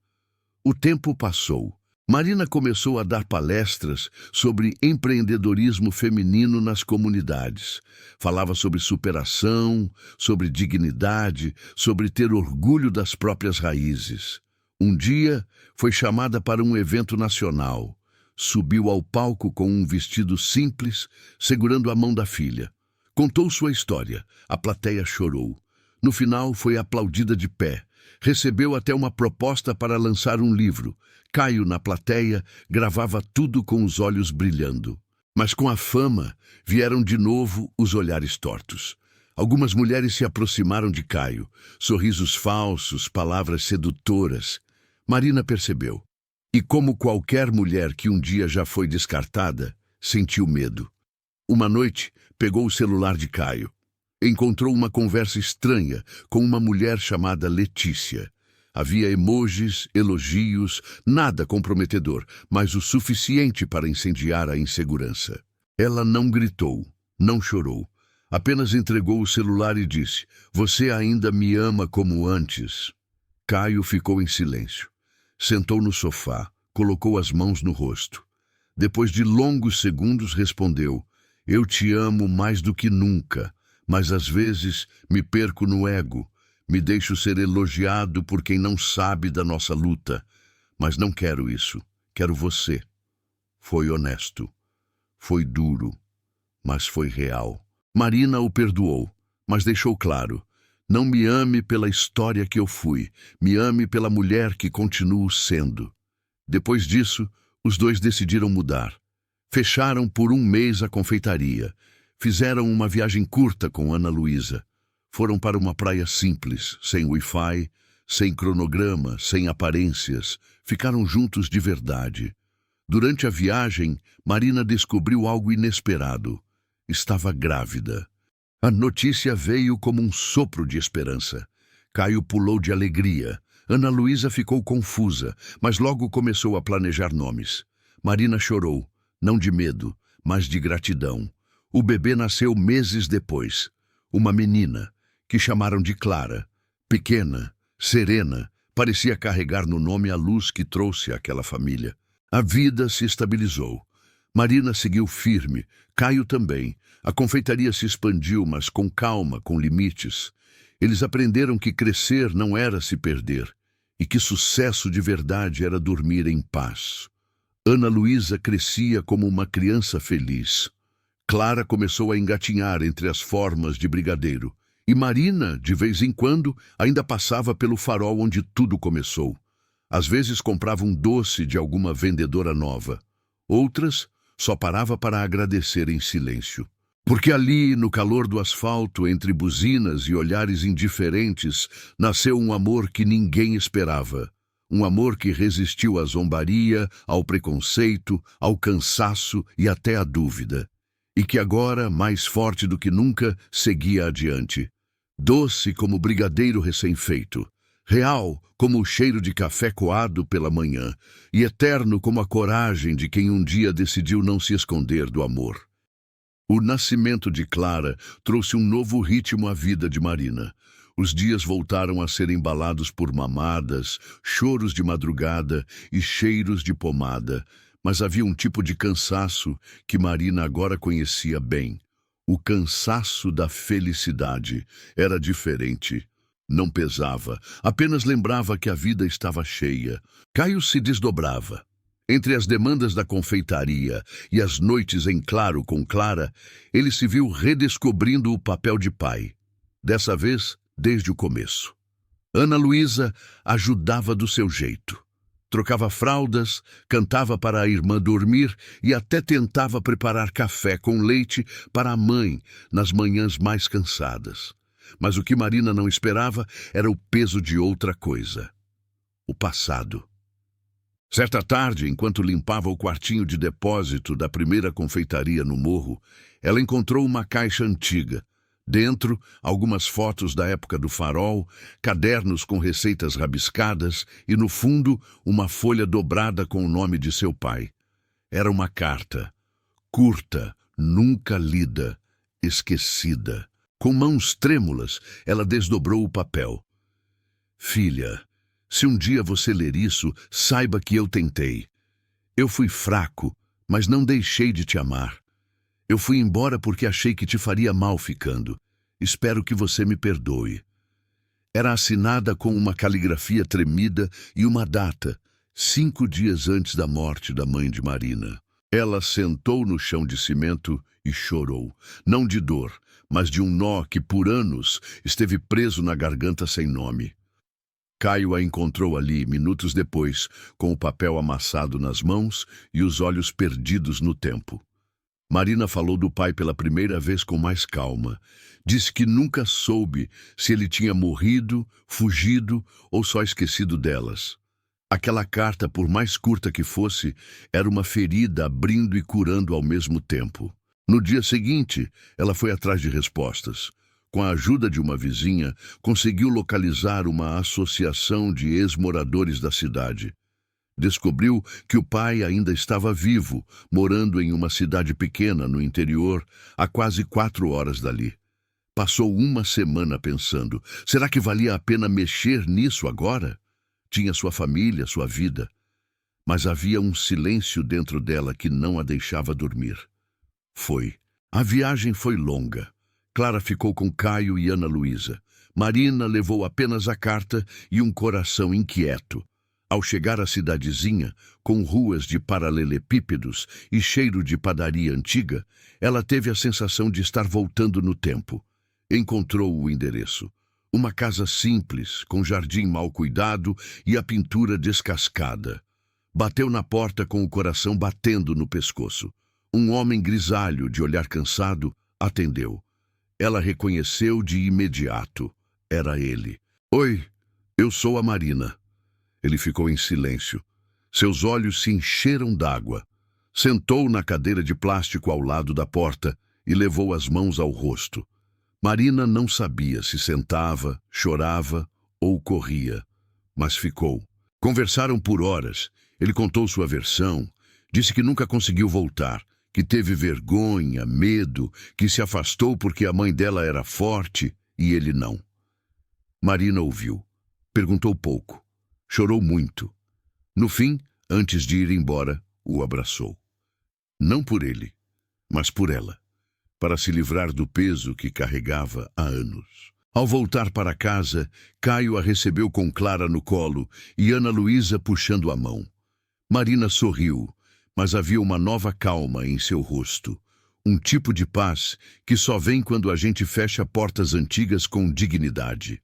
O tempo passou. Marina começou a dar palestras sobre empreendedorismo feminino nas comunidades. Falava sobre superação, sobre dignidade, sobre ter orgulho das próprias raízes. Um dia, foi chamada para um evento nacional. Subiu ao palco com um vestido simples, segurando a mão da filha. Contou sua história. A plateia chorou. No final, foi aplaudida de pé. Recebeu até uma proposta para lançar um livro. Caio, na plateia, gravava tudo com os olhos brilhando. Mas com a fama, vieram de novo os olhares tortos. Algumas mulheres se aproximaram de Caio. Sorrisos falsos, palavras sedutoras. Marina percebeu. E como qualquer mulher que um dia já foi descartada, sentiu medo. Uma noite, pegou o celular de Caio. Encontrou uma conversa estranha com uma mulher chamada Letícia. Havia emojis, elogios, nada comprometedor, mas o suficiente para incendiar a insegurança. Ela não gritou, não chorou. Apenas entregou o celular e disse: "Você ainda me ama como antes?" Caio ficou em silêncio. Sentou no sofá, colocou as mãos no rosto. Depois de longos segundos respondeu: "Eu te amo mais do que nunca, mas às vezes me perco no ego. Me deixo ser elogiado por quem não sabe da nossa luta. Mas não quero isso. Quero você." Foi honesto. Foi duro. Mas foi real. Marina o perdoou, mas deixou claro: "Não me ame pela história que eu fui. Me ame pela mulher que continuo sendo." Depois disso, os dois decidiram mudar. Fecharam por 1 mês a confeitaria. Fizeram uma viagem curta com Ana Luísa. Foram para uma praia simples, sem Wi-Fi, sem cronograma, sem aparências. Ficaram juntos de verdade. Durante a viagem, Marina descobriu algo inesperado. Estava grávida. A notícia veio como um sopro de esperança. Caio pulou de alegria. Ana Luísa ficou confusa, mas logo começou a planejar nomes. Marina chorou, não de medo, mas de gratidão. O bebê nasceu meses depois. Uma menina, que chamaram de Clara. Pequena, serena, parecia carregar no nome a luz que trouxe àquela família. A vida se estabilizou. Marina seguiu firme, Caio também. A confeitaria se expandiu, mas com calma, com limites. Eles aprenderam que crescer não era se perder, e que sucesso de verdade era dormir em paz. Ana Luísa crescia como uma criança feliz. Clara começou a engatinhar entre as formas de brigadeiro. E Marina, de vez em quando, ainda passava pelo farol onde tudo começou. Às vezes comprava um doce de alguma vendedora nova. Outras, só parava para agradecer em silêncio. Porque ali, no calor do asfalto, entre buzinas e olhares indiferentes, nasceu um amor que ninguém esperava. Um amor que resistiu à zombaria, ao preconceito, ao cansaço e até à dúvida. E que agora, mais forte do que nunca, seguia adiante. Doce como brigadeiro recém-feito, real como o cheiro de café coado pela manhã, e eterno como a coragem de quem um dia decidiu não se esconder do amor. O nascimento de Clara trouxe um novo ritmo à vida de Marina. Os dias voltaram a ser embalados por mamadas, choros de madrugada e cheiros de pomada, mas havia um tipo de cansaço que Marina agora conhecia bem. O cansaço da felicidade era diferente. Não pesava, apenas lembrava que a vida estava cheia. Caio se desdobrava. Entre as demandas da confeitaria e as noites em claro com Clara, ele se viu redescobrindo o papel de pai. Dessa vez, desde o começo. Ana Luísa ajudava do seu jeito. Trocava fraldas, cantava para a irmã dormir e até tentava preparar café com leite para a mãe nas manhãs mais cansadas. Mas o que Marina não esperava era o peso de outra coisa: o passado. Certa tarde, enquanto limpava o quartinho de depósito da primeira confeitaria no morro, ela encontrou uma caixa antiga. Dentro, algumas fotos da época do farol, cadernos com receitas rabiscadas e, no fundo, uma folha dobrada com o nome de seu pai. Era uma carta, curta, nunca lida, esquecida. Com mãos trêmulas, ela desdobrou o papel. Filha, se um dia você ler isso, saiba que eu tentei. Eu fui fraco, mas não deixei de te amar. Eu fui embora porque achei que te faria mal ficando. Espero que você me perdoe. Era assinada com uma caligrafia tremida e uma data, 5 dias antes da morte da mãe de Marina. Ela sentou no chão de cimento e chorou, não de dor, mas de um nó que por anos esteve preso na garganta sem nome. Caio a encontrou ali, minutos depois, com o papel amassado nas mãos e os olhos perdidos no tempo. Marina falou do pai pela primeira vez com mais calma. Disse que nunca soube se ele tinha morrido, fugido ou só esquecido delas. Aquela carta, por mais curta que fosse, era uma ferida abrindo e curando ao mesmo tempo. No dia seguinte, ela foi atrás de respostas. Com a ajuda de uma vizinha, conseguiu localizar uma associação de ex-moradores da cidade. Descobriu que o pai ainda estava vivo, morando em uma cidade pequena no interior, a quase 4 horas dali. Passou uma semana pensando, será que valia a pena mexer nisso agora? Tinha sua família, sua vida. Mas havia um silêncio dentro dela que não a deixava dormir. Foi. A viagem foi longa. Clara ficou com Caio e Ana Luísa. Marina levou apenas a carta e um coração inquieto. Ao chegar à cidadezinha, com ruas de paralelepípedos e cheiro de padaria antiga, ela teve a sensação de estar voltando no tempo. Encontrou o endereço. Uma casa simples, com jardim mal cuidado e a pintura descascada. Bateu na porta com o coração batendo no pescoço. Um homem grisalho, de olhar cansado, atendeu. Ela reconheceu de imediato. Era ele. Oi, eu sou a Marina. Ele ficou em silêncio. Seus olhos se encheram d'água. Sentou na cadeira de plástico ao lado da porta e levou as mãos ao rosto. Marina não sabia se sentava, chorava ou corria, mas ficou. Conversaram por horas. Ele contou sua versão, disse que nunca conseguiu voltar, que teve vergonha, medo, que se afastou porque a mãe dela era forte e ele não. Marina ouviu. Perguntou pouco. Chorou muito. No fim, antes de ir embora, o abraçou. Não por ele, mas por ela, para se livrar do peso que carregava há anos. Ao voltar para casa, Caio a recebeu com Clara no colo e Ana Luísa puxando a mão. Marina sorriu, mas havia uma nova calma em seu rosto. Um tipo de paz que só vem quando a gente fecha portas antigas com dignidade.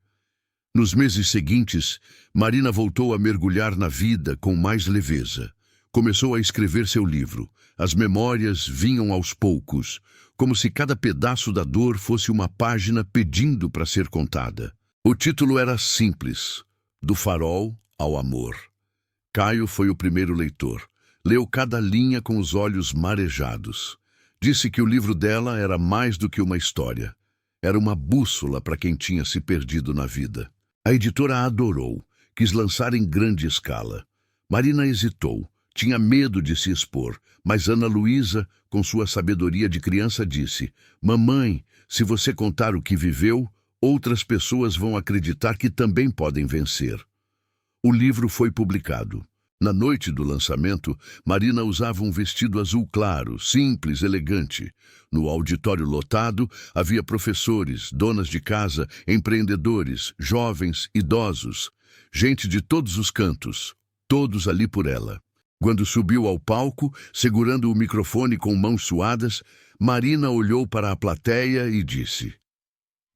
Nos meses seguintes, Marina voltou a mergulhar na vida com mais leveza. Começou a escrever seu livro. As memórias vinham aos poucos, como se cada pedaço da dor fosse uma página pedindo para ser contada. O título era simples: Do Farol ao Amor. Caio foi o primeiro leitor. Leu cada linha com os olhos marejados. Disse que o livro dela era mais do que uma história. Era uma bússola para quem tinha se perdido na vida. A editora a adorou. Quis lançar em grande escala. Marina hesitou. Tinha medo de se expor, mas Ana Luísa, com sua sabedoria de criança, disse: Mamãe, se você contar o que viveu, outras pessoas vão acreditar que também podem vencer. O livro foi publicado. Na noite do lançamento, Marina usava um vestido azul claro, simples, elegante. No auditório lotado, havia professores, donas de casa, empreendedores, jovens, idosos, gente de todos os cantos, todos ali por ela. Quando subiu ao palco, segurando o microfone com mãos suadas, Marina olhou para a plateia e disse: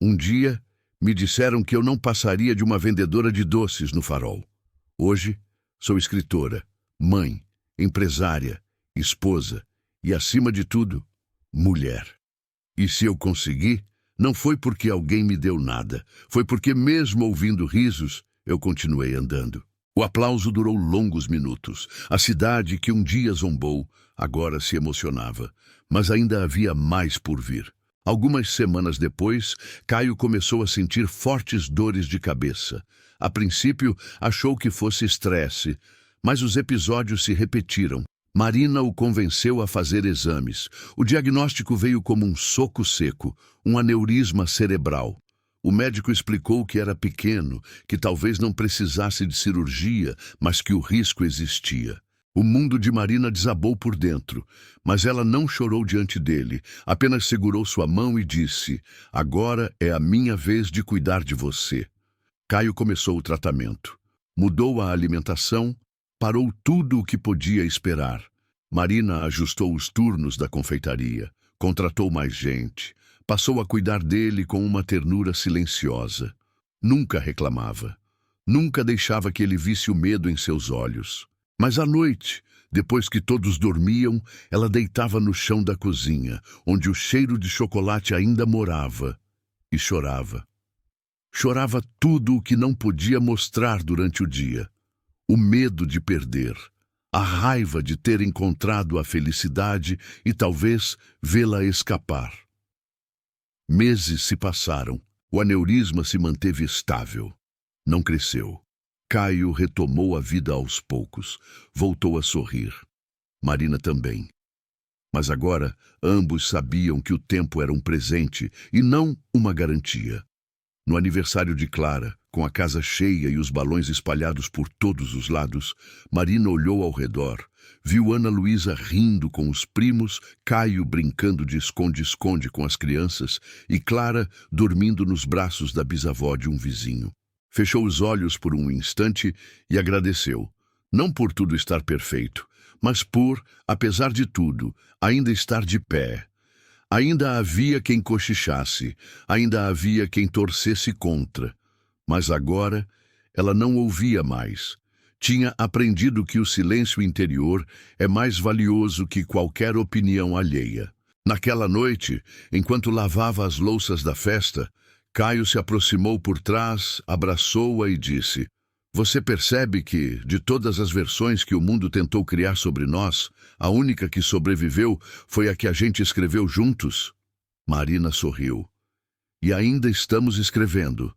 Um dia, me disseram que eu não passaria de uma vendedora de doces no Farol. Hoje, sou escritora, mãe, empresária, esposa e, acima de tudo, mulher. E se eu consegui, não foi porque alguém me deu nada, foi porque, mesmo ouvindo risos, eu continuei andando. O aplauso durou longos minutos. A cidade que um dia zombou, agora se emocionava. Mas ainda havia mais por vir. Algumas semanas depois, Caio começou a sentir fortes dores de cabeça. A princípio, achou que fosse estresse, mas os episódios se repetiram. Marina o convenceu a fazer exames. O diagnóstico veio como um soco seco, um aneurisma cerebral. O médico explicou que era pequeno, que talvez não precisasse de cirurgia, mas que o risco existia. O mundo de Marina desabou por dentro, mas ela não chorou diante dele, apenas segurou sua mão e disse: Agora é a minha vez de cuidar de você. Caio começou o tratamento. Mudou a alimentação, parou tudo o que podia esperar. Marina ajustou os turnos da confeitaria, contratou mais gente. Passou a cuidar dele com uma ternura silenciosa. Nunca reclamava. Nunca deixava que ele visse o medo em seus olhos. Mas à noite, depois que todos dormiam, ela deitava no chão da cozinha, onde o cheiro de chocolate ainda morava, e chorava. Chorava tudo o que não podia mostrar durante o dia. O medo de perder, a raiva de ter encontrado a felicidade e talvez vê-la escapar. Meses se passaram. O aneurisma se manteve estável. Não cresceu. Caio retomou a vida aos poucos. Voltou a sorrir. Marina também. Mas agora, ambos sabiam que o tempo era um presente e não uma garantia. No aniversário de Clara, com a casa cheia e os balões espalhados por todos os lados, Marina olhou ao redor. Viu Ana Luísa rindo com os primos, Caio brincando de esconde-esconde com as crianças e Clara dormindo nos braços da bisavó de um vizinho. Fechou os olhos por um instante e agradeceu, não por tudo estar perfeito, mas por, apesar de tudo, ainda estar de pé. Ainda havia quem cochichasse, ainda havia quem torcesse contra. Mas agora ela não ouvia mais. Tinha aprendido que o silêncio interior é mais valioso que qualquer opinião alheia. Naquela noite, enquanto lavava as louças da festa, Caio se aproximou por trás, abraçou-a e disse: Você percebe que, de todas as versões que o mundo tentou criar sobre nós, a única que sobreviveu foi a que a gente escreveu juntos? Marina sorriu. E ainda estamos escrevendo.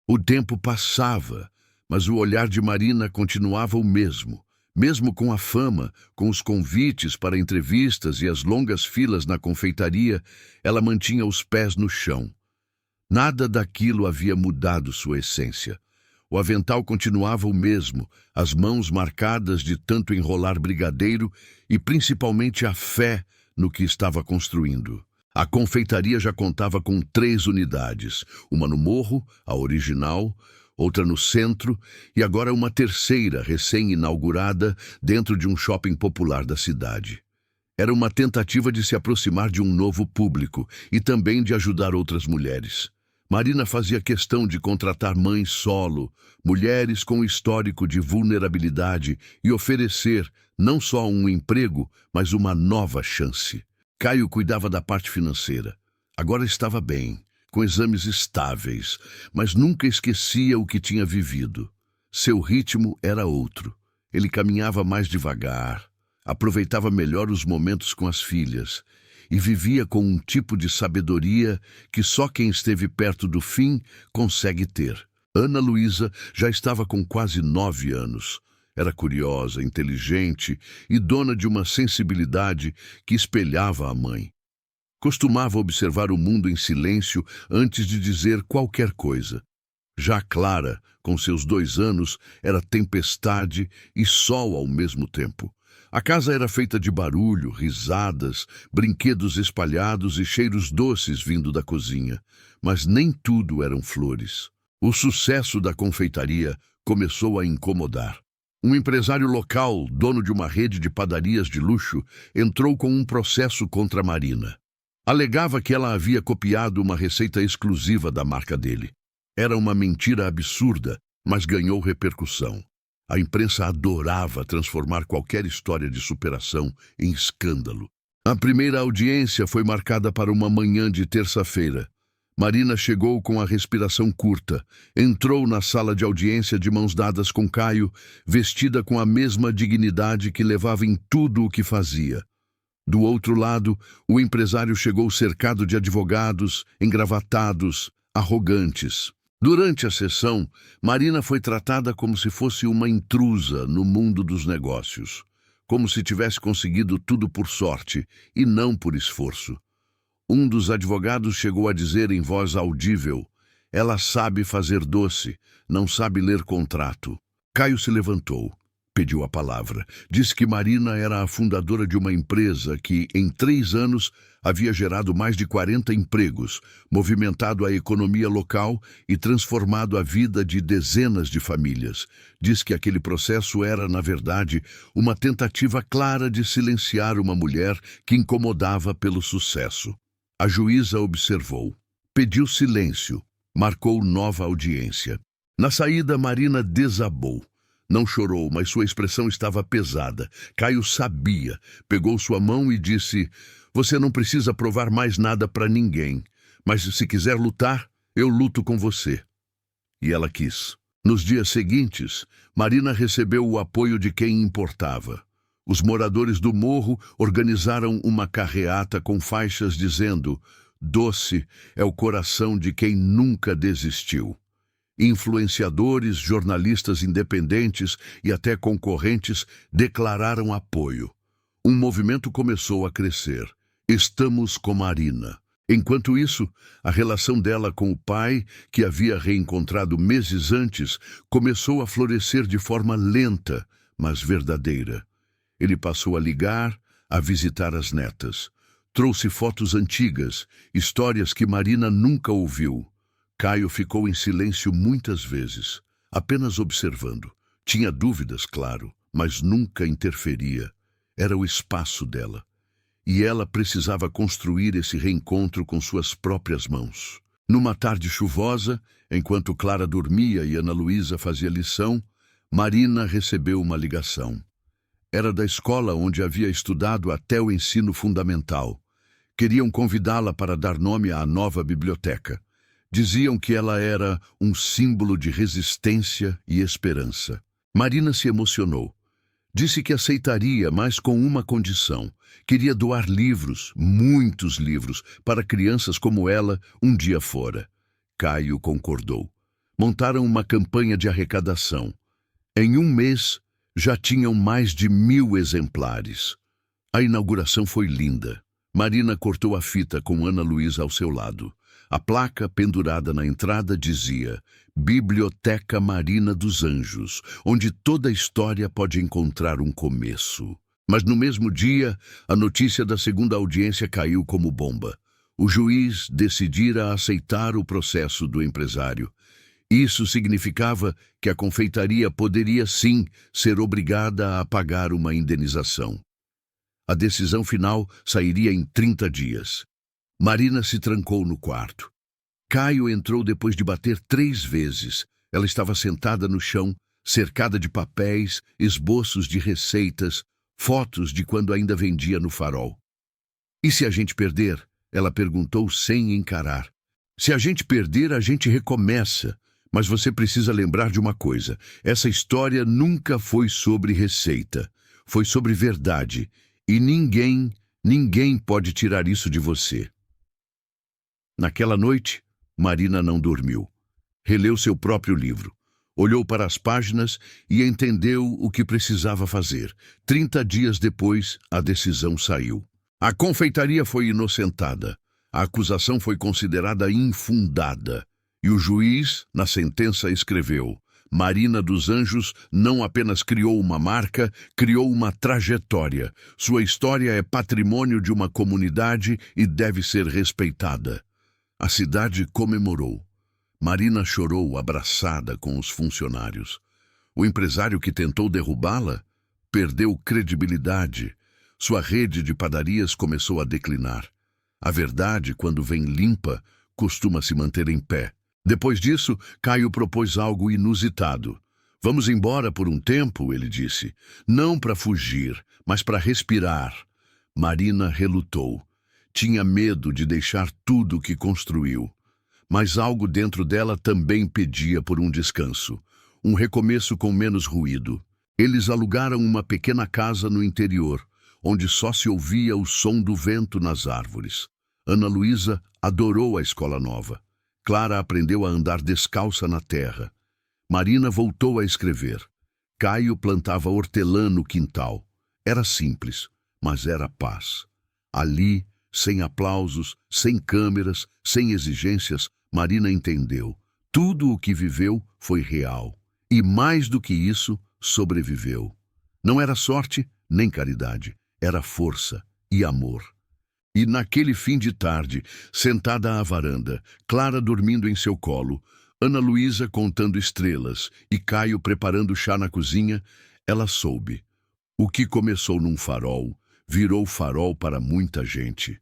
O tempo passava, mas o olhar de Marina continuava o mesmo. Mesmo com a fama, com os convites para entrevistas e as longas filas na confeitaria, ela mantinha os pés no chão. Nada daquilo havia mudado sua essência. O avental continuava o mesmo, as mãos marcadas de tanto enrolar brigadeiro e principalmente a fé no que estava construindo. A confeitaria já contava com 3 unidades, uma no morro, a original, outra no centro e agora uma terceira, recém-inaugurada, dentro de um shopping popular da cidade. Era uma tentativa de se aproximar de um novo público e também de ajudar outras mulheres. Marina fazia questão de contratar mães solo, mulheres com histórico de vulnerabilidade e oferecer não só um emprego, mas uma nova chance. Caio cuidava da parte financeira. Agora estava bem, com exames estáveis, mas nunca esquecia o que tinha vivido. Seu ritmo era outro. Ele caminhava mais devagar, aproveitava melhor os momentos com as filhas e vivia com um tipo de sabedoria que só quem esteve perto do fim consegue ter. Ana Luísa já estava com quase 9 anos. Era curiosa, inteligente e dona de uma sensibilidade que espelhava a mãe. Costumava observar o mundo em silêncio antes de dizer qualquer coisa. Já Clara, com seus 2 anos, era tempestade e sol ao mesmo tempo. A casa era feita de barulho, risadas, brinquedos espalhados e cheiros doces vindo da cozinha. Mas nem tudo eram flores. O sucesso da confeitaria começou a incomodar. Um empresário local, dono de uma rede de padarias de luxo, entrou com um processo contra Marina. Alegava que ela havia copiado uma receita exclusiva da marca dele. Era uma mentira absurda, mas ganhou repercussão. A imprensa adorava transformar qualquer história de superação em escândalo. A primeira audiência foi marcada para uma manhã de terça-feira. Marina chegou com a respiração curta, entrou na sala de audiência de mãos dadas com Caio, vestida com a mesma dignidade que levava em tudo o que fazia. Do outro lado, o empresário chegou cercado de advogados, engravatados, arrogantes. Durante a sessão, Marina foi tratada como se fosse uma intrusa no mundo dos negócios, como se tivesse conseguido tudo por sorte e não por esforço. Um dos advogados chegou a dizer em voz audível: "Ela sabe fazer doce, não sabe ler contrato." Caio se levantou, pediu a palavra. Disse que Marina era a fundadora de uma empresa que, em 3 anos, havia gerado mais de 40 empregos, movimentado a economia local e transformado a vida de dezenas de famílias. Diz que aquele processo era, na verdade, uma tentativa clara de silenciar uma mulher que incomodava pelo sucesso. A juíza observou, pediu silêncio, marcou nova audiência. Na saída, Marina desabou. Não chorou, mas sua expressão estava pesada. Caio sabia, pegou sua mão e disse: "Você não precisa provar mais nada para ninguém, mas se quiser lutar, eu luto com você." E ela quis. Nos dias seguintes, Marina recebeu o apoio de quem importava. Os moradores do morro organizaram uma carreata com faixas dizendo: "Doce é o coração de quem nunca desistiu." Influenciadores, jornalistas independentes e até concorrentes declararam apoio. Um movimento começou a crescer. Estamos com Marina. Enquanto isso, a relação dela com o pai, que havia reencontrado meses antes, começou a florescer de forma lenta, mas verdadeira. Ele passou a ligar, a visitar as netas. Trouxe fotos antigas, histórias que Marina nunca ouviu. Caio ficou em silêncio muitas vezes, apenas observando. Tinha dúvidas, claro, mas nunca interferia. Era o espaço dela. E ela precisava construir esse reencontro com suas próprias mãos. Numa tarde chuvosa, enquanto Clara dormia e Ana Luísa fazia lição, Marina recebeu uma ligação. Era da escola onde havia estudado até o ensino fundamental. Queriam convidá-la para dar nome à nova biblioteca. Diziam que ela era um símbolo de resistência e esperança. Marina se emocionou. Disse que aceitaria, mas com uma condição. Queria doar livros, muitos livros, para crianças como ela um dia fora. Caio concordou. Montaram uma campanha de arrecadação. Em um mês, já tinham mais de 1.000 exemplares. A inauguração foi linda. Marina cortou a fita com Ana Luísa ao seu lado. A placa pendurada na entrada dizia Biblioteca Marina dos Anjos, onde toda história pode encontrar um começo. Mas no mesmo dia, a notícia da segunda audiência caiu como bomba. O juiz decidira aceitar o processo do empresário. Isso significava que a confeitaria poderia sim ser obrigada a pagar uma indenização. A decisão final sairia em 30 dias. Marina se trancou no quarto. Caio entrou depois de bater 3 vezes. Ela estava sentada no chão, cercada de papéis, esboços de receitas, fotos de quando ainda vendia no Farol. E se a gente perder? Ela perguntou sem encarar. Se a gente perder, a gente recomeça. Mas você precisa lembrar de uma coisa. Essa história nunca foi sobre receita. Foi sobre verdade. E ninguém pode tirar isso de você. Naquela noite, Marina não dormiu. Releu seu próprio livro. Olhou para as páginas e entendeu o que precisava fazer. 30 dias depois, a decisão saiu. A confeitaria foi inocentada. A acusação foi considerada infundada. E o juiz, na sentença, escreveu: Marina dos Anjos não apenas criou uma marca, criou uma trajetória. Sua história é patrimônio de uma comunidade e deve ser respeitada. A cidade comemorou. Marina chorou abraçada com os funcionários. O empresário que tentou derrubá-la perdeu credibilidade. Sua rede de padarias começou a declinar. A verdade, quando vem limpa, costuma se manter em pé. Depois disso, Caio propôs algo inusitado. Vamos embora por um tempo, ele disse. Não para fugir, mas para respirar. Marina relutou. Tinha medo de deixar tudo o que construiu. Mas algo dentro dela também pedia por um descanso. Um recomeço com menos ruído. Eles alugaram uma pequena casa no interior, onde só se ouvia o som do vento nas árvores. Ana Luísa adorou a escola nova. Clara aprendeu a andar descalça na terra. Marina voltou a escrever. Caio plantava hortelã no quintal. Era simples, mas era paz. Ali, sem aplausos, sem câmeras, sem exigências, Marina entendeu. Tudo o que viveu foi real. E mais do que isso, sobreviveu. Não era sorte, nem caridade. Era força e amor. E naquele fim de tarde, sentada à varanda, Clara dormindo em seu colo, Ana Luísa contando estrelas e Caio preparando chá na cozinha, ela soube. O que começou num farol, virou farol para muita gente.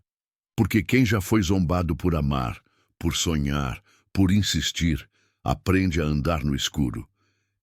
Porque quem já foi zombado por amar, por sonhar, por insistir, aprende a andar no escuro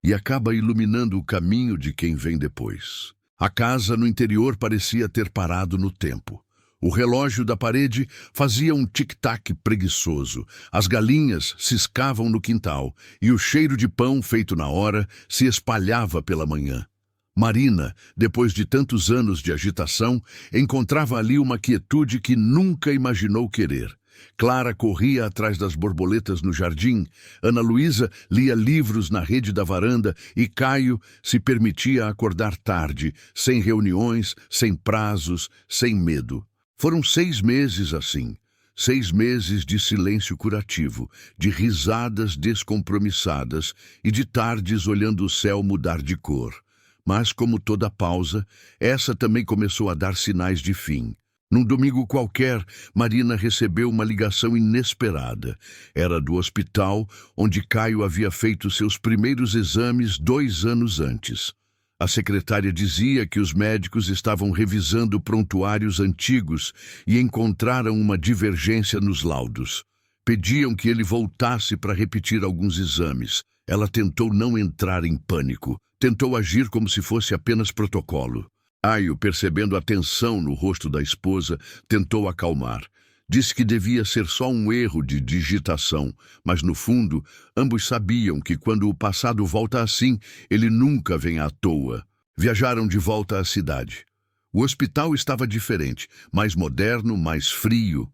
e acaba iluminando o caminho de quem vem depois. A casa no interior parecia ter parado no tempo. O relógio da parede fazia um tic-tac preguiçoso. As galinhas ciscavam no quintal e o cheiro de pão feito na hora se espalhava pela manhã. Marina, depois de tantos anos de agitação, encontrava ali uma quietude que nunca imaginou querer. Clara corria atrás das borboletas no jardim, Ana Luísa lia livros na rede da varanda e Caio se permitia acordar tarde, sem reuniões, sem prazos, sem medo. Foram 6 meses assim, 6 meses de silêncio curativo, de risadas descompromissadas e de tardes olhando o céu mudar de cor. Mas, como toda pausa, essa também começou a dar sinais de fim. Num domingo qualquer, Marina recebeu uma ligação inesperada. Era do hospital, onde Caio havia feito seus primeiros exames 2 anos antes. A secretária dizia que os médicos estavam revisando prontuários antigos e encontraram uma divergência nos laudos. Pediam que ele voltasse para repetir alguns exames. Ela tentou não entrar em pânico. Tentou agir como se fosse apenas protocolo. Caio, percebendo a tensão no rosto da esposa, tentou acalmar. Disse que devia ser só um erro de digitação, mas no fundo, ambos sabiam que quando o passado volta assim, ele nunca vem à toa. Viajaram de volta à cidade. O hospital estava diferente, mais moderno, mais frio.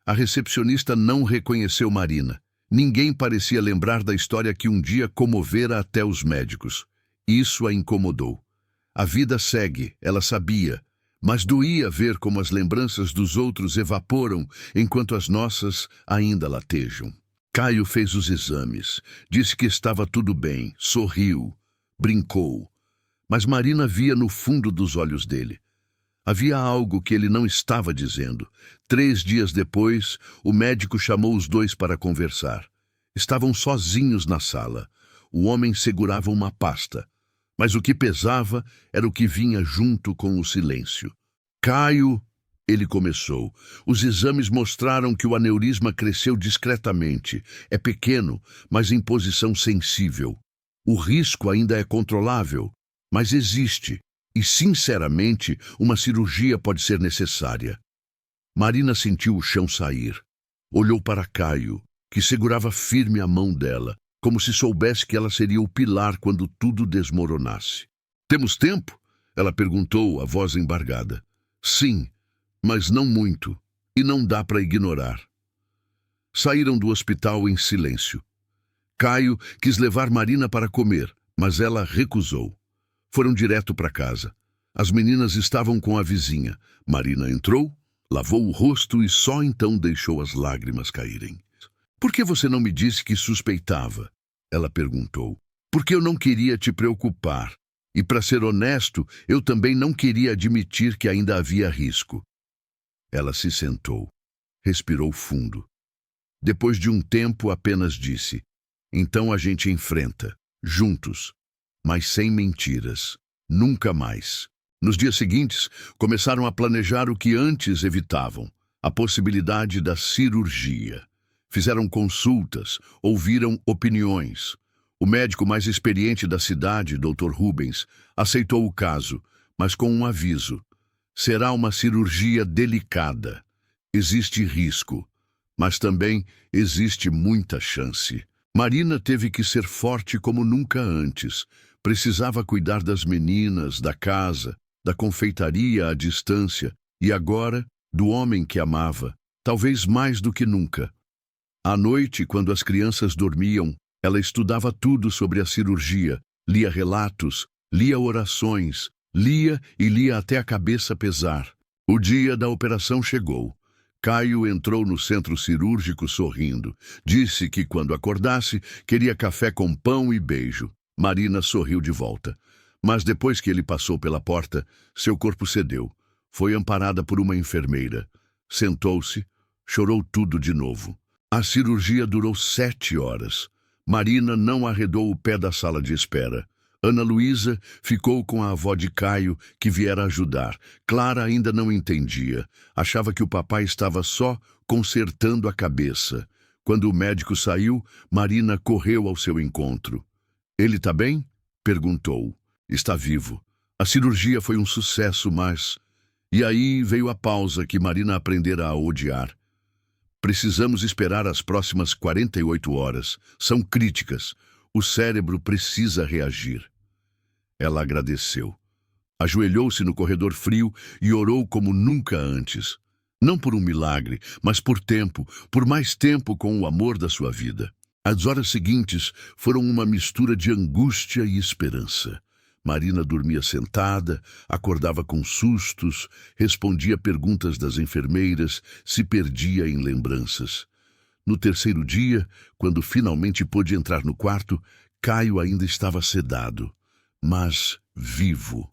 A recepcionista não reconheceu Marina. Ninguém parecia lembrar da história que um dia comovera até os médicos. Isso a incomodou. A vida segue, ela sabia, mas doía ver como as lembranças dos outros evaporam enquanto as nossas ainda latejam. Caio fez os exames, disse que estava tudo bem, sorriu, brincou. Mas Marina via no fundo dos olhos dele. Havia algo que ele não estava dizendo. 3 dias depois, o médico chamou os dois para conversar. Estavam sozinhos na sala. O homem segurava uma pasta, mas o que pesava era o que vinha junto com o silêncio. Caio, ele começou. Os exames mostraram que o aneurisma cresceu discretamente. É pequeno, mas em posição sensível. O risco ainda é controlável, mas existe. E, sinceramente, uma cirurgia pode ser necessária. Marina sentiu o chão sair. Olhou para Caio, que segurava firme a mão dela, como se soubesse que ela seria o pilar quando tudo desmoronasse. "Temos tempo?" ela perguntou, a voz embargada. "Sim, mas não muito, e não dá para ignorar." Saíram do hospital em silêncio. Caio quis levar Marina para comer, mas ela recusou. Foram direto para casa. As meninas estavam com a vizinha. Marina entrou, lavou o rosto e só então deixou as lágrimas caírem. "Por que você não me disse que suspeitava?" ela perguntou. "Porque eu não queria te preocupar. E, para ser honesto, eu também não queria admitir que ainda havia risco." Ela se sentou, respirou fundo. Depois de um tempo, apenas disse: "Então a gente enfrenta, juntos. Mas sem mentiras. Nunca mais." Nos dias seguintes, começaram a planejar o que antes evitavam, a possibilidade da cirurgia. Fizeram consultas, ouviram opiniões. O médico mais experiente da cidade, Dr. Rubens, aceitou o caso, mas com um aviso. Será uma cirurgia delicada. Existe risco, mas também existe muita chance. Marina teve que ser forte como nunca antes. Precisava cuidar das meninas, da casa, da confeitaria à distância e agora do homem que amava, talvez mais do que nunca. À noite, quando as crianças dormiam, ela estudava tudo sobre a cirurgia, lia relatos, lia orações, lia e lia até a cabeça pesar. O dia da operação chegou. Caio entrou no centro cirúrgico sorrindo. Disse que quando acordasse, queria café com pão e beijo. Marina sorriu de volta. Mas depois que ele passou pela porta, seu corpo cedeu. Foi amparada por uma enfermeira. Sentou-se, chorou tudo de novo. A cirurgia durou 7 horas. Marina não arredou o pé da sala de espera. Ana Luísa ficou com a avó de Caio, que viera ajudar. Clara ainda não entendia. Achava que o papai estava só consertando a cabeça. Quando o médico saiu, Marina correu ao seu encontro. "Ele está bem?" perguntou. "Está vivo. A cirurgia foi um sucesso, mas..." E aí veio a pausa que Marina aprendera a odiar. "Precisamos esperar as próximas 48 horas. São críticas. O cérebro precisa reagir." Ela agradeceu. Ajoelhou-se no corredor frio e orou como nunca antes. Não por um milagre, mas por tempo, por mais tempo com o amor da sua vida. As horas seguintes foram uma mistura de angústia e esperança. Marina dormia sentada, acordava com sustos, respondia perguntas das enfermeiras, se perdia em lembranças. No terceiro dia, quando finalmente pôde entrar no quarto, Caio ainda estava sedado, mas vivo.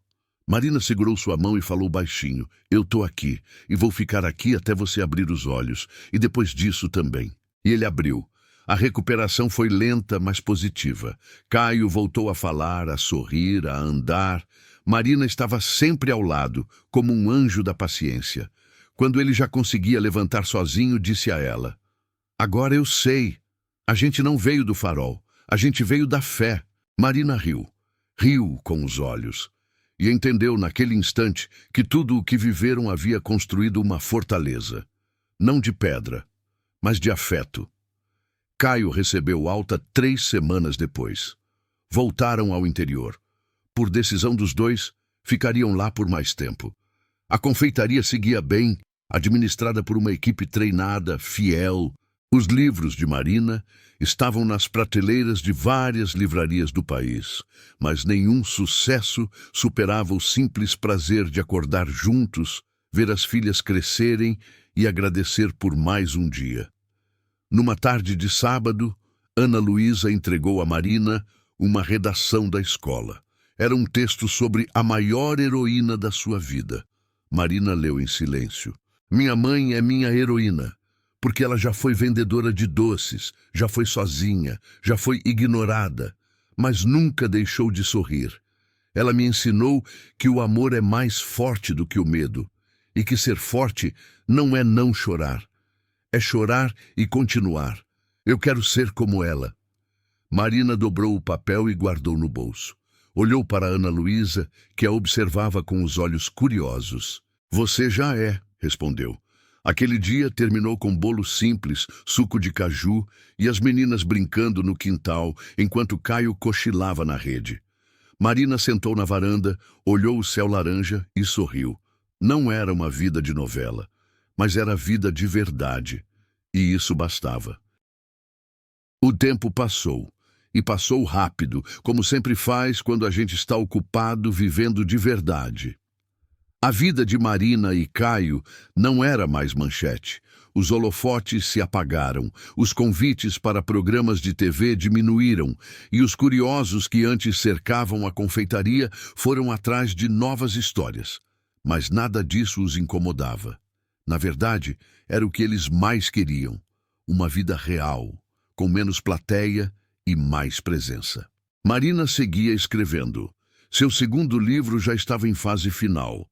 Marina segurou sua mão e falou baixinho: "Eu tô aqui, e vou ficar aqui até você abrir os olhos, e depois disso também." E ele abriu. A recuperação foi lenta, mas positiva. Caio voltou a falar, a sorrir, a andar. Marina estava sempre ao lado, como um anjo da paciência. Quando ele já conseguia levantar sozinho, disse a ela: "Agora eu sei. A gente não veio do farol. A gente veio da fé." Marina riu. Riu com os olhos. E entendeu naquele instante que tudo o que viveram havia construído uma fortaleza. não de pedra, mas de afeto. Caio recebeu alta 3 semanas depois. Voltaram ao interior. Por decisão dos dois, ficariam lá por mais tempo. A confeitaria seguia bem, administrada por uma equipe treinada, fiel. Os livros de Marina estavam nas prateleiras de várias livrarias do país, mas nenhum sucesso superava o simples prazer de acordar juntos, ver as filhas crescerem e agradecer por mais um dia. Numa tarde de sábado, Ana Luísa entregou a Marina uma redação da escola. Era um texto sobre a maior heroína da sua vida. Marina leu em silêncio. Minha mãe é minha heroína, porque ela já foi vendedora de doces, já foi sozinha, já foi ignorada, mas nunca deixou de sorrir. Ela me ensinou que o amor é mais forte do que o medo, e que ser forte não é não chorar. É chorar e continuar. Eu quero ser como ela. Marina dobrou o papel e guardou no bolso. Olhou para Ana Luísa, que a observava com os olhos curiosos. Você já é, respondeu. Aquele dia terminou com bolo simples, suco de caju e as meninas brincando no quintal, enquanto Caio cochilava na rede. Marina sentou na varanda, olhou o céu laranja e sorriu. Não era uma vida de novela, mas era vida de verdade. E isso bastava. O tempo passou. E passou rápido, como sempre faz quando a gente está ocupado vivendo de verdade. A vida de Marina e Caio não era mais manchete. Os holofotes se apagaram, os convites para programas de TV diminuíram e os curiosos que antes cercavam a confeitaria foram atrás de novas histórias. Mas nada disso os incomodava. Na verdade, era o que eles mais queriam: uma vida real, com menos plateia e mais presença. Marina seguia escrevendo. Seu segundo livro já estava em fase final.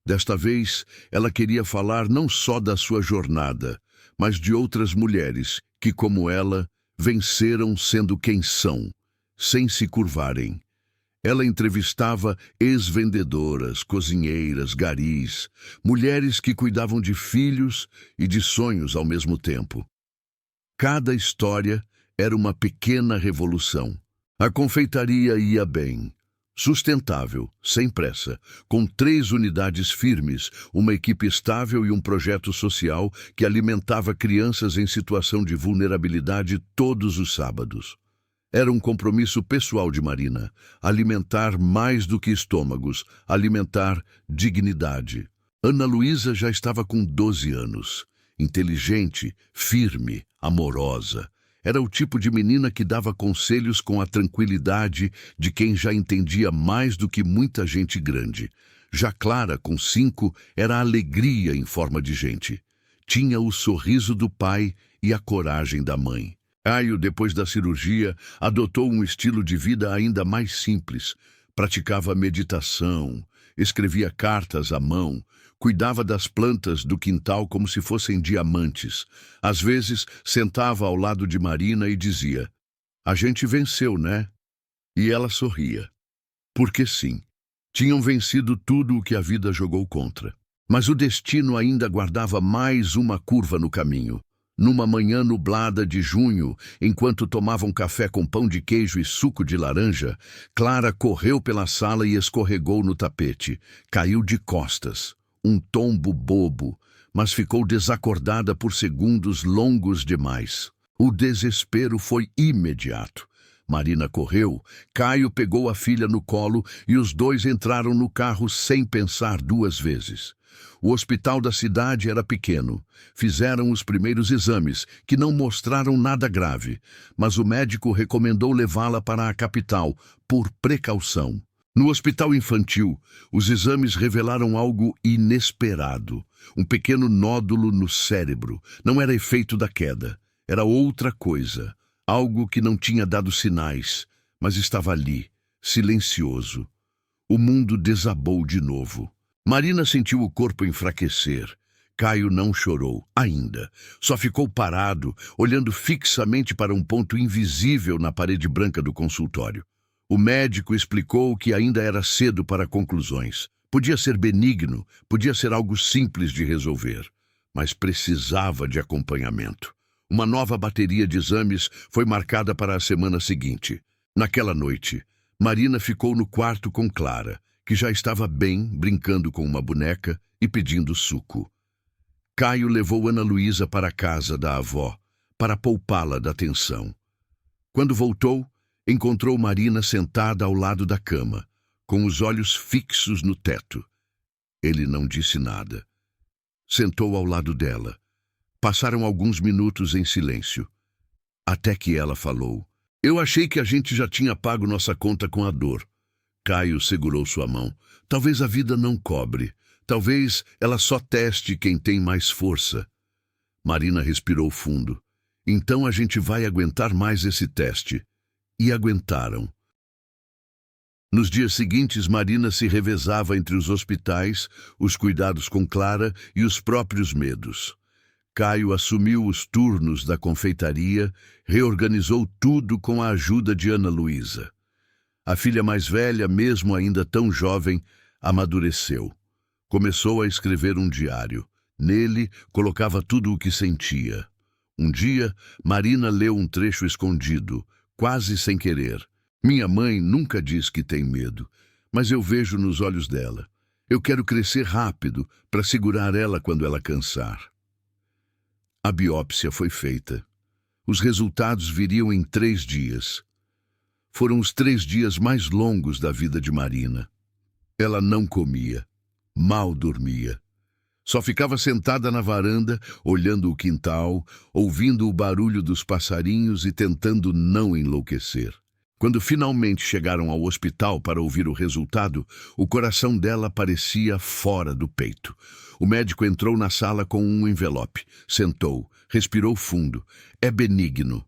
Desta vez, ela queria falar não só da sua jornada, mas de outras mulheres que, como ela, venceram sendo quem são, sem se curvarem. Ela entrevistava ex-vendedoras, cozinheiras, garis, mulheres que cuidavam de filhos e de sonhos ao mesmo tempo. Cada história era uma pequena revolução. A confeitaria ia bem. Sustentável, sem pressa, com 3 unidades firmes, uma equipe estável e um projeto social que alimentava crianças em situação de vulnerabilidade todos os sábados. Era um compromisso pessoal de Marina, alimentar mais do que estômagos, alimentar dignidade. Ana Luísa já estava com 12 anos, inteligente, firme, amorosa. Era o tipo de menina que dava conselhos com a tranquilidade de quem já entendia mais do que muita gente grande. Já Clara, com 5, era a alegria em forma de gente. Tinha o sorriso do pai e a coragem da mãe. Caio, depois da cirurgia, adotou um estilo de vida ainda mais simples. Praticava meditação, escrevia cartas à mão, cuidava das plantas do quintal como se fossem diamantes. Às vezes, sentava ao lado de Marina e dizia: "A gente venceu, né?" E ela sorria. Porque sim, tinham vencido tudo o que a vida jogou contra. Mas o destino ainda guardava mais uma curva no caminho. Numa manhã nublada de junho, enquanto tomavam café com pão de queijo e suco de laranja, Clara correu pela sala e escorregou no tapete. Caiu de costas. Um tombo bobo, mas ficou desacordada por segundos longos demais. O desespero foi imediato. Marina correu, Caio pegou a filha no colo e os dois entraram no carro sem pensar 2 vezes. O hospital da cidade era pequeno. Fizeram os primeiros exames, que não mostraram nada grave, mas o médico recomendou levá-la para a capital, por precaução. No hospital infantil, os exames revelaram algo inesperado. Um pequeno nódulo no cérebro. Não era efeito da queda. Era outra coisa. Algo que não tinha dado sinais, mas estava ali, silencioso. O mundo desabou de novo. Marina sentiu o corpo enfraquecer. Caio não chorou, ainda. Só ficou parado, olhando fixamente para um ponto invisível na parede branca do consultório. O médico explicou que ainda era cedo para conclusões. Podia ser benigno, podia ser algo simples de resolver. mas precisava de acompanhamento. Uma nova bateria de exames foi marcada para a semana seguinte. Naquela noite, Marina ficou no quarto com Clara, que já estava bem, brincando com uma boneca e pedindo suco. Caio levou Ana Luísa para a casa da avó, para poupá-la da tensão. Quando voltou, encontrou Marina sentada ao lado da cama, com os olhos fixos no teto. Ele não disse nada. Sentou ao lado dela. Passaram alguns minutos em silêncio. Até que ela falou: "Eu achei que a gente já tinha pago nossa conta com a dor." Caio segurou sua mão. "Talvez a vida não cobre. Talvez ela só teste quem tem mais força." Marina respirou fundo. "Então a gente vai aguentar mais esse teste." E aguentaram. Nos dias seguintes, Marina se revezava entre os hospitais, os cuidados com Clara e os próprios medos. Caio assumiu os turnos da confeitaria, reorganizou tudo com a ajuda de Ana Luísa. A filha mais velha, mesmo ainda tão jovem, amadureceu. Começou a escrever um diário. Nele, colocava tudo o que sentia. Um dia, Marina leu um trecho escondido, quase sem querer. "Minha mãe nunca diz que tem medo, mas eu vejo nos olhos dela. Eu quero crescer rápido para segurar ela quando ela cansar." A biópsia foi feita. Os resultados viriam em 3 dias. Foram os 3 dias mais longos da vida de Marina. Ela não comia, mal dormia. Só ficava sentada na varanda, olhando o quintal, ouvindo o barulho dos passarinhos e tentando não enlouquecer. Quando finalmente chegaram ao hospital para ouvir o resultado, o coração dela parecia fora do peito. O médico entrou na sala com um envelope, sentou, respirou fundo. "É benigno."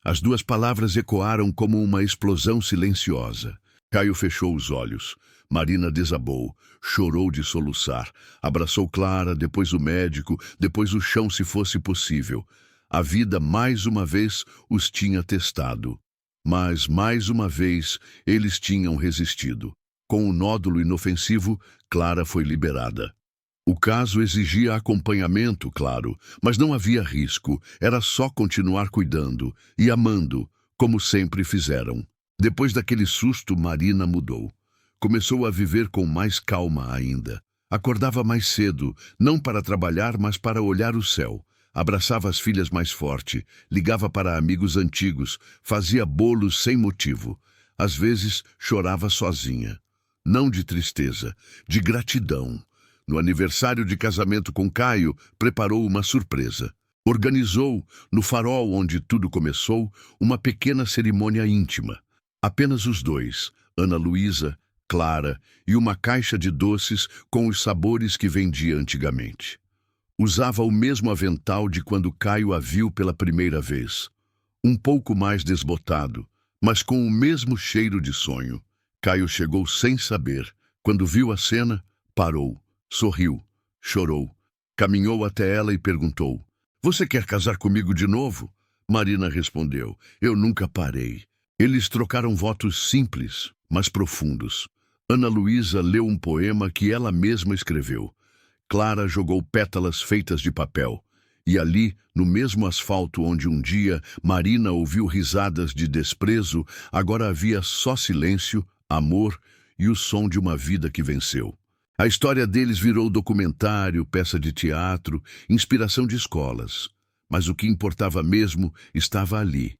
As 2 palavras ecoaram como uma explosão silenciosa. Caio fechou os olhos. Marina desabou, chorou de soluçar. Abraçou Clara, depois o médico, depois o chão se fosse possível. A vida mais uma vez os tinha testado. Mas, mais uma vez, eles tinham resistido. Com o nódulo inofensivo, Clara foi liberada. O caso exigia acompanhamento, claro, mas não havia risco. Era só continuar cuidando e amando, como sempre fizeram. Depois daquele susto, Marina mudou. Começou a viver com mais calma ainda. Acordava mais cedo, não para trabalhar, mas para olhar o céu. Abraçava as filhas mais forte, ligava para amigos antigos, fazia bolos sem motivo. Às vezes, chorava sozinha. Não de tristeza, de gratidão. No aniversário de casamento com Caio, preparou uma surpresa. Organizou, no farol onde tudo começou, uma pequena cerimônia íntima. Apenas os 2, Ana Luísa, Clara, e uma caixa de doces com os sabores que vendia antigamente. Usava o mesmo avental de quando Caio a viu pela primeira vez. Um pouco mais desbotado, mas com o mesmo cheiro de sonho. Caio chegou sem saber. Quando viu a cena, parou, sorriu, chorou. Caminhou até ela e perguntou: "Você quer casar comigo de novo?" Marina respondeu: "Eu nunca parei." Eles trocaram votos simples, mas profundos. Ana Luísa leu um poema que ela mesma escreveu. Clara jogou pétalas feitas de papel. E ali, no mesmo asfalto onde um dia Marina ouviu risadas de desprezo, agora havia só silêncio, amor e o som de uma vida que venceu. A história deles virou documentário, peça de teatro, inspiração de escolas. Mas o que importava mesmo estava ali.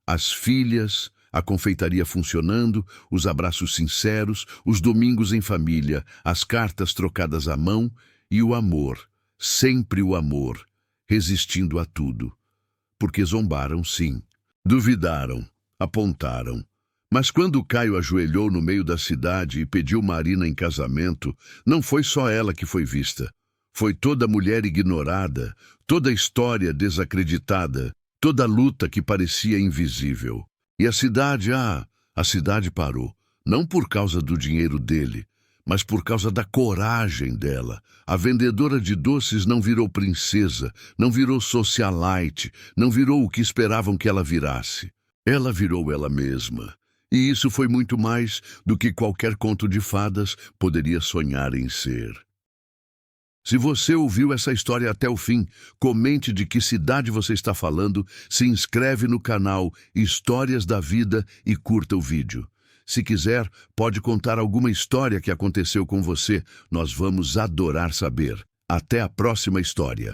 As filhas, a confeitaria funcionando, os abraços sinceros, os domingos em família, as cartas trocadas à mão e o amor, sempre o amor, resistindo a tudo. Porque zombaram, sim. Duvidaram, apontaram. Mas quando Caio ajoelhou no meio da cidade e pediu Marina em casamento, não foi só ela que foi vista. Foi toda mulher ignorada, toda história desacreditada, toda luta que parecia invisível. E a cidade parou. Não por causa do dinheiro dele, mas por causa da coragem dela. A vendedora de doces não virou princesa, não virou socialite, não virou o que esperavam que ela virasse. Ela virou ela mesma. E isso foi muito mais do que qualquer conto de fadas poderia sonhar em ser. Se você ouviu essa história até o fim, comente de que cidade você está falando, se inscreve no canal Histórias da Vida e curta o vídeo. Se quiser, pode contar alguma história que aconteceu com você, nós vamos adorar saber. Até a próxima história.